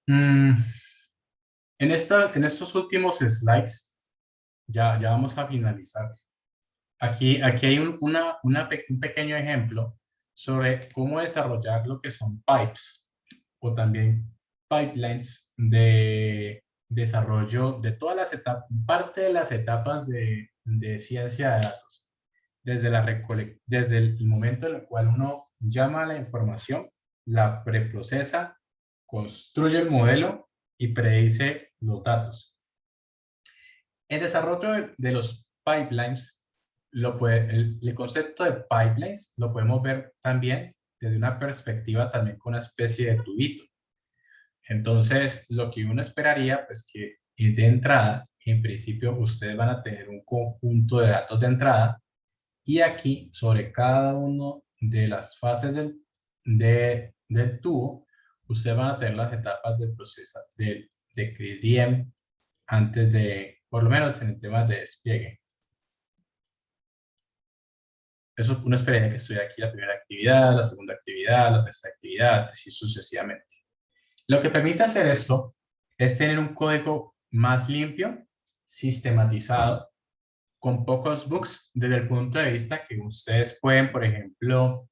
en estos últimos slides ya vamos a finalizar. Aquí hay un pequeño ejemplo sobre cómo desarrollar lo que son pipes o también pipelines de desarrollo de todas las etapas, parte de las etapas de ciencia de datos, desde el momento en el cual uno llama a la información, la preprocesa, construye el modelo y predice los datos. El desarrollo de los pipelines, el concepto de pipelines lo podemos ver también desde una perspectiva también con una especie de tubito. Entonces, lo que uno esperaría, pues que de entrada, en principio, ustedes van a tener un conjunto de datos de entrada y aquí, sobre cada una de las fases del tubo, ustedes van a tener las etapas del proceso de CRISDM antes de, por lo menos en el tema de despliegue. Eso es una experiencia que estoy aquí, la primera actividad, la segunda actividad, la tercera actividad, así sucesivamente. Lo que permite hacer esto es tener un código más limpio, sistematizado, con pocos bugs desde el punto de vista que ustedes pueden, por ejemplo,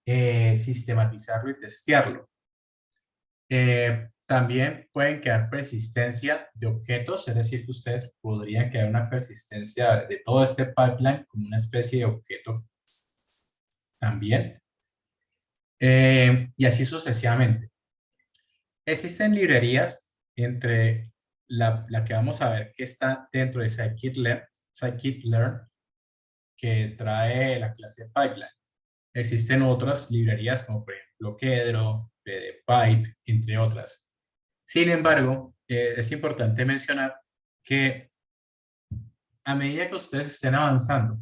sistematizarlo y testearlo. También pueden crear persistencia de objetos, es decir, que ustedes podrían crear una persistencia de todo este pipeline como una especie de objeto también. Y así sucesivamente. Existen librerías entre la que vamos a ver que está dentro de scikit-learn, que trae la clase pipeline. Existen otras librerías como por ejemplo Kedro, PDPipe, entre otras. Sin embargo, es importante mencionar que a medida que ustedes estén avanzando,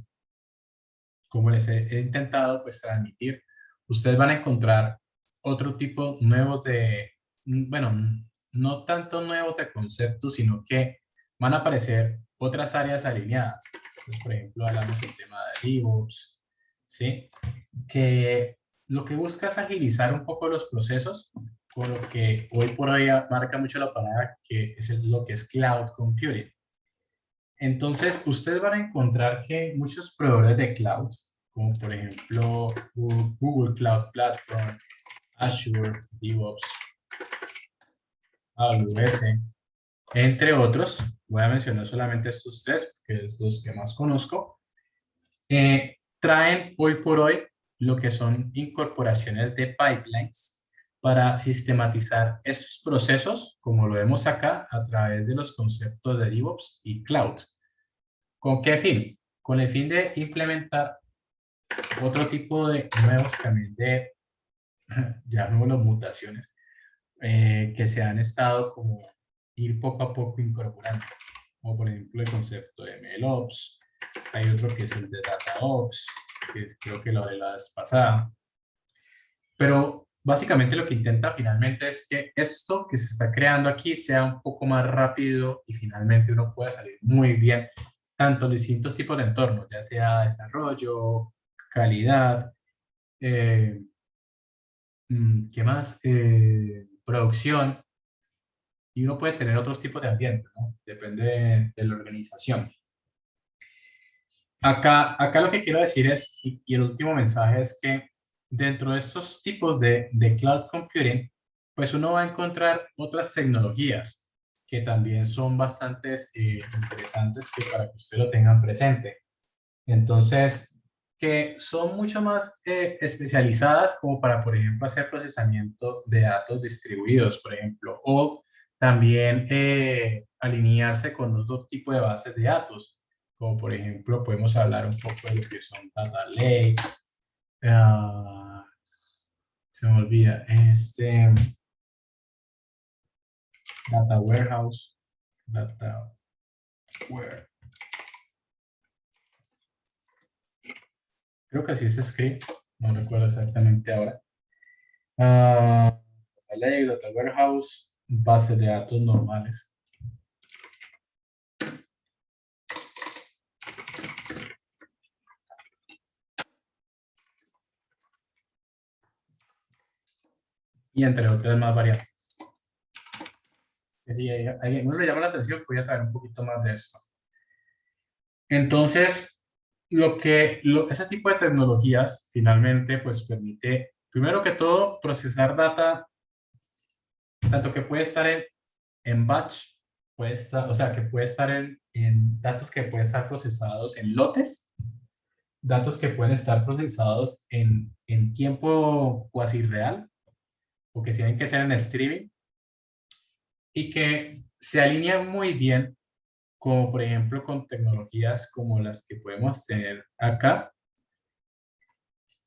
como les he intentado pues transmitir, ustedes van a encontrar otro tipo nuevos bueno, no tanto nuevos de conceptos, sino que van a aparecer otras áreas alineadas. Entonces, por ejemplo, hablamos del tema de DevOps, ¿sí? Que lo que busca es agilizar un poco los procesos, con lo que hoy por hoy marca mucho la palabra que es lo que es Cloud Computing. Entonces, ustedes van a encontrar que muchos proveedores de cloud, como por ejemplo Google Cloud Platform, Azure, DevOps, AWS, entre otros, voy a mencionar solamente estos tres, que es los que más conozco, traen hoy por hoy lo que son incorporaciones de pipelines para sistematizar estos procesos, como lo vemos acá, a través de los conceptos de DevOps y Cloud. ¿Con qué fin? Con el fin de implementar otro tipo de nuevos también de, llamémoslo mutaciones, que se han estado como ir poco a poco incorporando, como por ejemplo el concepto de MLOps, hay otro que es el de DataOps, que creo que lo de la vez pasada, pero básicamente lo que intenta finalmente es que esto que se está creando aquí sea un poco más rápido y finalmente uno pueda salir muy bien tanto los distintos tipos de entornos, ya sea desarrollo, calidad, eh, ¿qué más? Producción, y uno puede tener otros tipos de ambientes, ¿no? Depende de la organización. Acá lo que quiero decir es, y el último mensaje es que dentro de estos tipos de cloud computing, pues uno va a encontrar otras tecnologías que también son bastante interesantes que para que ustedes lo tengan presente. Entonces, que son mucho más especializadas como para, por ejemplo, hacer procesamiento de datos distribuidos, por ejemplo, o también alinearse con otro tipo de bases de datos, como por ejemplo, podemos hablar un poco de lo que son data lake, se me olvida, data warehouse, data ware. Creo que así se escribe, no recuerdo exactamente ahora. Data Lake, Data Warehouse, bases de datos normales. Y entre otras más variantes. Que si a uno le llama la atención, voy a traer un poquito más de esto. Entonces, ese tipo de tecnologías finalmente pues permite, primero que todo, procesar data, tanto que puede estar en batch, puede estar, o sea, que puede estar en datos que pueden estar procesados en lotes, datos que pueden estar procesados en tiempo cuasi real, o que tienen que ser en streaming, y que se alinean muy bien, como por ejemplo con tecnologías como las que podemos tener acá,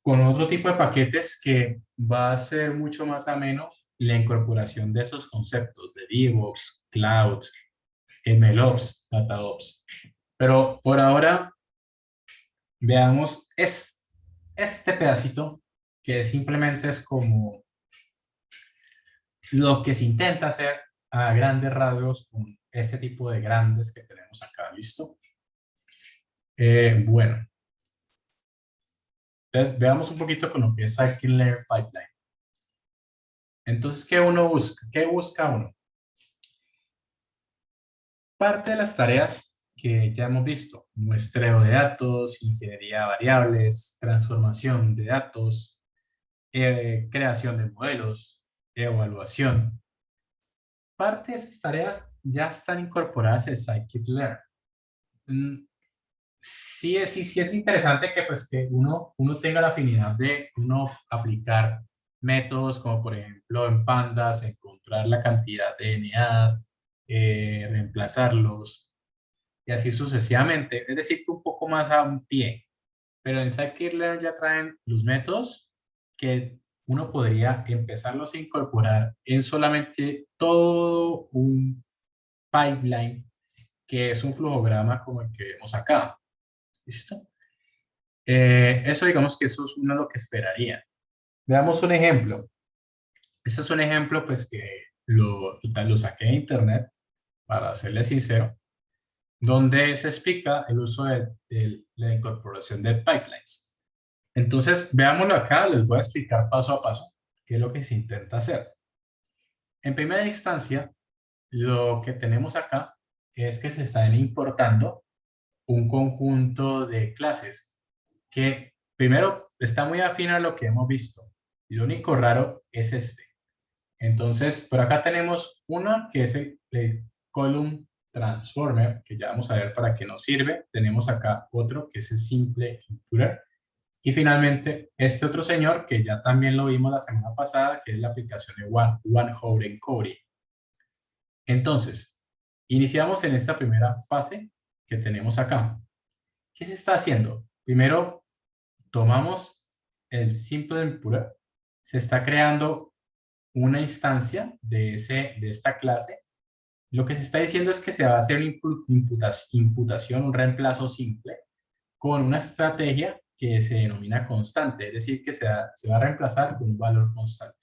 con otro tipo de paquetes que va a ser mucho más ameno la incorporación de esos conceptos de DevOps, Cloud, MLOps, DataOps. Pero por ahora veamos este pedacito que simplemente es como lo que se intenta hacer a grandes rasgos con este tipo de grandes que tenemos acá, ¿listo? Bueno, entonces veamos un poquito con lo que es Scikit-Learn Pipeline. Entonces, ¿qué uno busca? ¿Qué busca uno? Parte de las tareas que ya hemos visto: muestreo de datos, ingeniería de variables, transformación de datos, creación de modelos, evaluación. Parte de esas tareas ya están incorporadas en Scikit-Learn. Sí es interesante que, pues, que uno tenga la afinidad de uno aplicar métodos como por ejemplo en pandas, encontrar la cantidad de NAs, reemplazarlos y así sucesivamente. Es decir, que un poco más a un pie. Pero en Scikit-Learn ya traen los métodos que uno podría empezarlos a incorporar en solamente todo un pipeline, que es un flujograma como el que vemos acá. ¿Listo? Eso digamos que eso es uno de lo que esperaría. Veamos un ejemplo. Este es un ejemplo pues que lo saqué de internet, para serle sincero, donde se explica el uso de la incorporación de pipelines. Entonces, veámoslo acá, les voy a explicar paso a paso qué es lo que se intenta hacer. En primera instancia, lo que tenemos acá es que se están importando un conjunto de clases que primero está muy afín a lo que hemos visto. Y lo único raro es este. Entonces, por acá tenemos una que es el column transformer, que ya vamos a ver para qué nos sirve. Tenemos acá otro que es el simple includer. Y finalmente, este otro señor que ya también lo vimos la semana pasada, que es la aplicación de One-Hot Encoding. Entonces, iniciamos en esta primera fase que tenemos acá. ¿Qué se está haciendo? Primero, tomamos el simple includer. Se está creando una instancia de esta clase. Lo que se está diciendo es que se va a hacer una imputación, un reemplazo simple, con una estrategia que se denomina constante, es decir, que se va a reemplazar con un valor constante.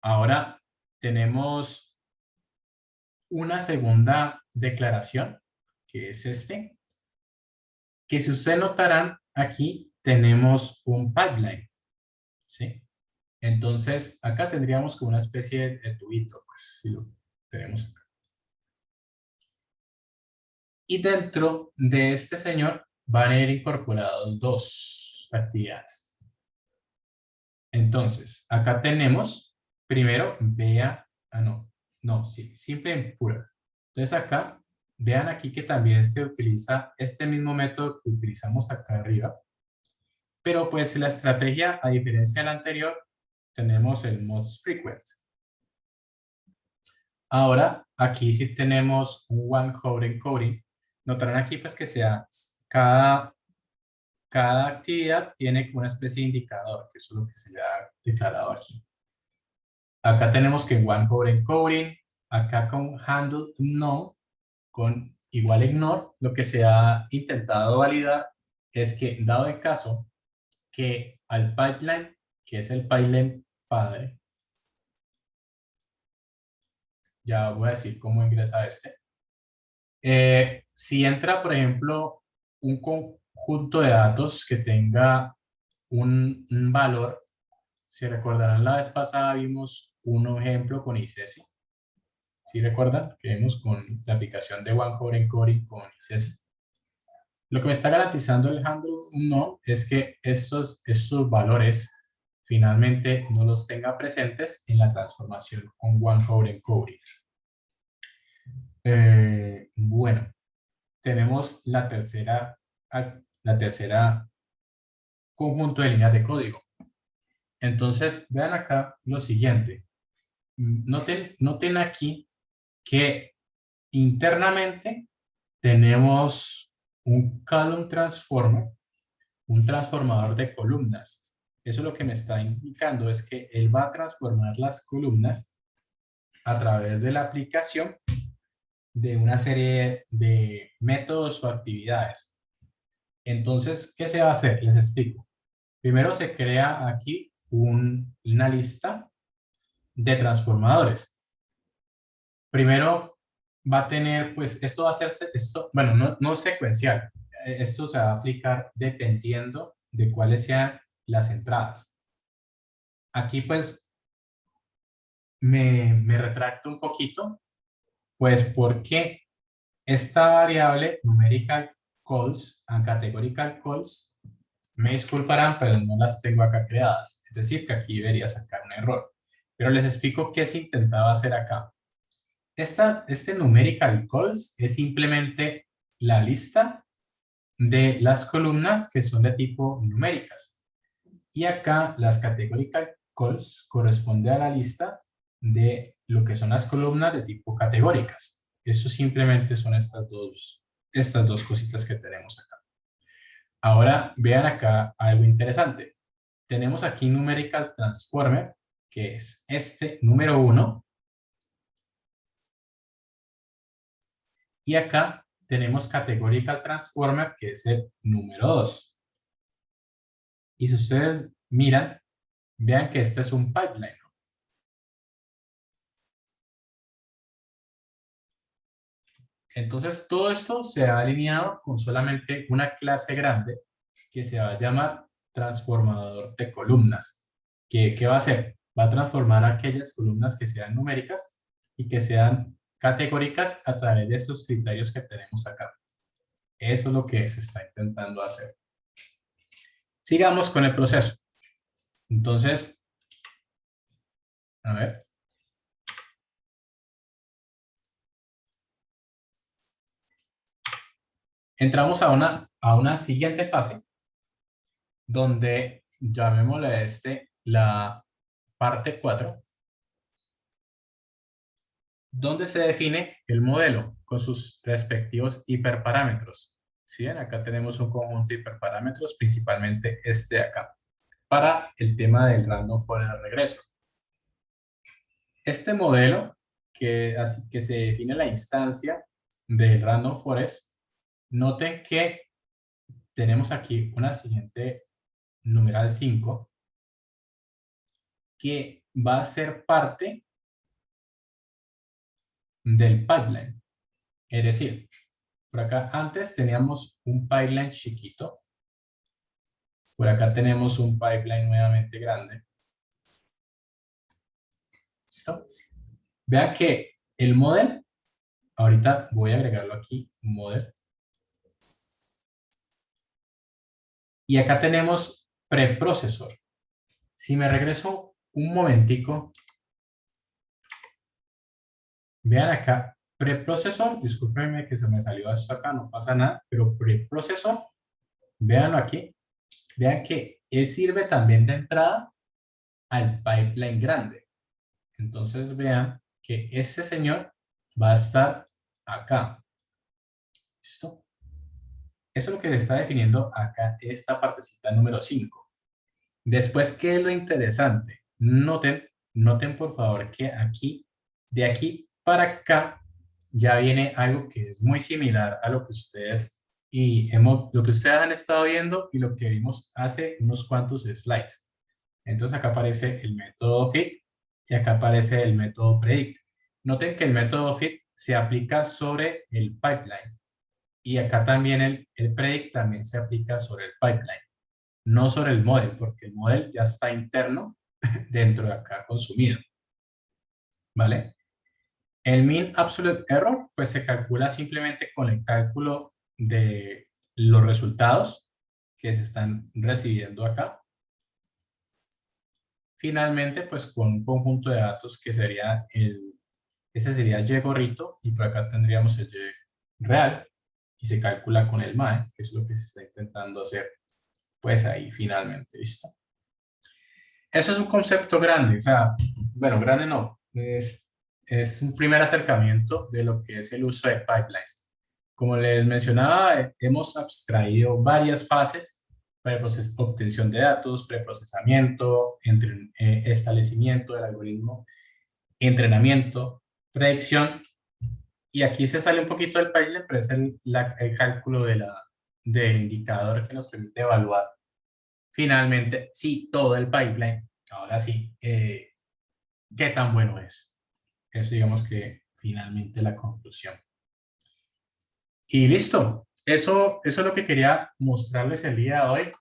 Ahora tenemos una segunda declaración, que es que si ustedes notarán, aquí tenemos un pipeline, ¿sí? Entonces, acá tendríamos como una especie de tubito, pues, si lo tenemos acá. Y dentro de este señor van a ir incorporados dos actividades. Entonces, acá tenemos, primero, simple en pura. Entonces acá, vean aquí que también se utiliza este mismo método que utilizamos acá arriba. Pero pues la estrategia, a diferencia de la anterior, tenemos el most frequent. Ahora, aquí sí tenemos un one-hot encoding. Notarán aquí pues que cada actividad tiene una especie de indicador, que eso es lo que se le ha declarado aquí. Acá tenemos que one-hot encoding, acá con handle no, con igual ignore, lo que se ha intentado validar es que, dado el caso que al pipeline, que es el pipeline padre, ya voy a decir cómo ingresa este. Si entra, por ejemplo, un conjunto de datos que tenga un valor, si recordarán la vez pasada vimos un ejemplo con ICESI. ¿Sí recuerdan? Que vimos con la aplicación de One-Hot Encoding con ICESI. Lo que me está garantizando el handle no es que estos valores finalmente no los tenga presentes en la transformación con one-hot encoding. Bueno, tenemos la tercera conjunto de líneas de código. Entonces, vean acá lo siguiente. Noten aquí que internamente tenemos un column transformer, un transformador de columnas. Eso lo que me está indicando es que él va a transformar las columnas a través de la aplicación de una serie de métodos o actividades. Entonces, ¿qué se va a hacer? Les explico. Primero se crea aquí una lista de transformadores. Primero va a tener, pues, esto va a hacerse, bueno, no secuencial. Esto se va a aplicar dependiendo de cuáles sean las entradas. Aquí, pues, me retracto un poquito, pues, porque esta variable numerical calls and categorical calls, me disculparán, pero no las tengo acá creadas. Es decir, que aquí debería sacar un error. Pero les explico qué se intentaba hacer acá. Este numerical calls es simplemente la lista de las columnas que son de tipo numéricas. Y acá las categorical calls corresponde a la lista de lo que son las columnas de tipo categóricas. Eso simplemente son estas dos cositas que tenemos acá. Ahora vean acá algo interesante. Tenemos aquí numerical transformer, que es este número 1. Y acá tenemos categorical transformer, que es el número 2. Y si ustedes miran, vean que este es un pipeline. Entonces, todo esto se ha alineado con solamente una clase grande que se va a llamar transformador de columnas. ¿Qué va a hacer? Va a transformar aquellas columnas que sean numéricas y que sean categóricas a través de estos criterios que tenemos acá. Eso es lo que se está intentando hacer. Sigamos con el proceso. Entonces, a ver. Entramos a una siguiente fase, donde llamémosle la parte 4, donde se define el modelo con sus respectivos hiperparámetros. ¿Sí ven? Acá tenemos un conjunto de hiperparámetros, principalmente este de acá, para el tema del random forest de regreso. Este modelo, que se define la instancia del random forest, noten que tenemos aquí una siguiente numeral 5, que va a ser parte del pipeline. Es decir, por acá antes teníamos un pipeline chiquito. Por acá tenemos un pipeline nuevamente grande. ¿Listo? Vean que el model, ahorita voy a agregarlo aquí, model. Y acá tenemos preprocesor. Si me regreso un momentico, vean acá, preprocesor, discúlpenme que se me salió esto acá, no pasa nada, pero preprocesor, véanlo aquí, vean que él sirve también de entrada al pipeline grande. Entonces vean que este señor va a estar acá. ¿Listo? Eso es lo que le está definiendo acá esta partecita número 5. Después, ¿qué es lo interesante? Noten por favor que aquí, de aquí para acá, ya viene algo que es muy similar a lo que ustedes han estado viendo y lo que vimos hace unos cuantos slides. Entonces acá aparece el método fit y acá aparece el método predict. Noten que el método fit se aplica sobre el pipeline y acá también el predict también se aplica sobre el pipeline, no sobre el model, porque el model ya está interno dentro de acá consumido. ¿Vale? El mean absolute error pues se calcula simplemente con el cálculo de los resultados que se están recibiendo acá. Finalmente, pues con un conjunto de datos que sería ese sería el Y gorrito, y por acá tendríamos el Y real, y se calcula con el MAE, que es lo que se está intentando hacer, pues ahí finalmente, ¿listo? Eso es un concepto grande, o sea, bueno, grande no, es un primer acercamiento de lo que es el uso de pipelines. Como les mencionaba, hemos abstraído varias fases para el proceso, obtención de datos, preprocesamiento, establecimiento del algoritmo, entrenamiento, predicción, y aquí se sale un poquito del pipeline, pero es el cálculo del indicador que nos permite evaluar finalmente si todo el pipeline, ahora sí, qué tan bueno es. Eso digamos que finalmente la conclusión. Y listo. Eso es lo que quería mostrarles el día de hoy.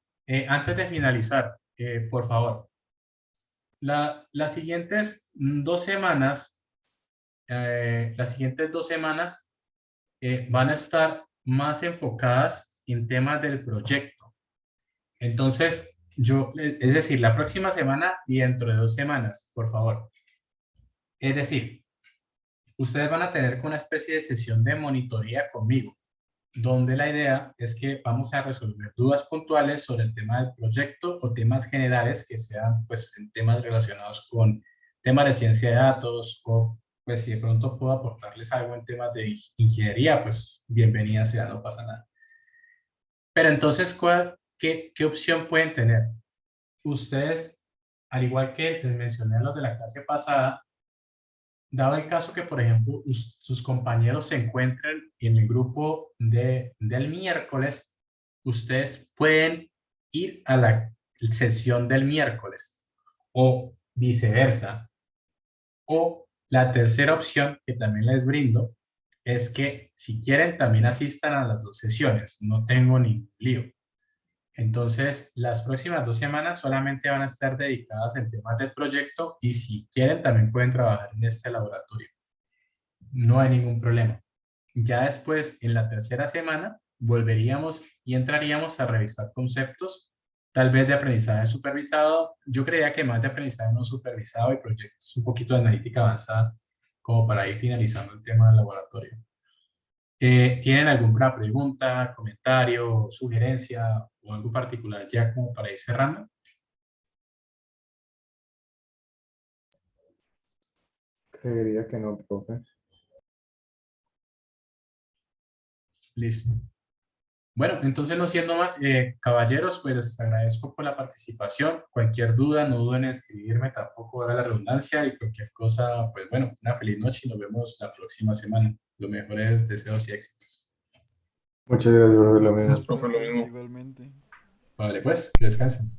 Antes de finalizar, por favor, las siguientes 2 semanas, van a estar más enfocadas en temas del proyecto. Entonces, es decir, la próxima semana y dentro de 2 semanas, por favor. Es decir, ustedes van a tener una especie de sesión de monitoría conmigo, donde la idea es que vamos a resolver dudas puntuales sobre el tema del proyecto o temas generales que sean, pues, en temas relacionados con temas de ciencia de datos, o pues si de pronto puedo aportarles algo en temas de ingeniería, pues bienvenida sea, no pasa nada. Pero entonces, qué opción pueden tener? Ustedes, al igual que les mencioné a los de la clase pasada, dado el caso que, por ejemplo, sus compañeros se encuentren en el grupo del miércoles, ustedes pueden ir a la sesión del miércoles o viceversa. O la tercera opción que también les brindo es que si quieren también asistan a las 2 sesiones. No tengo ningún lío. Entonces, las próximas 2 semanas solamente van a estar dedicadas en temas del proyecto, y si quieren también pueden trabajar en este laboratorio. No hay ningún problema. Ya después, en la tercera semana, volveríamos y entraríamos a revisar conceptos, tal vez de aprendizaje supervisado. Yo creía que más de aprendizaje no supervisado y proyectos un poquito de analítica avanzada, como para ir finalizando el tema del laboratorio. ¿Tienen alguna pregunta, comentario, sugerencia o algo particular ya como para ir cerrando? Creería que no, profe. Listo. Bueno, entonces no siendo más, caballeros, pues les agradezco por la participación. Cualquier duda, no duden en escribirme, tampoco haga la redundancia, y cualquier cosa, pues bueno, una feliz noche y nos vemos la próxima semana. Los mejores deseos y éxitos. Muchas gracias, profe, lo Gracias, mismo. profe, igualmente. Vale, pues, que descansen.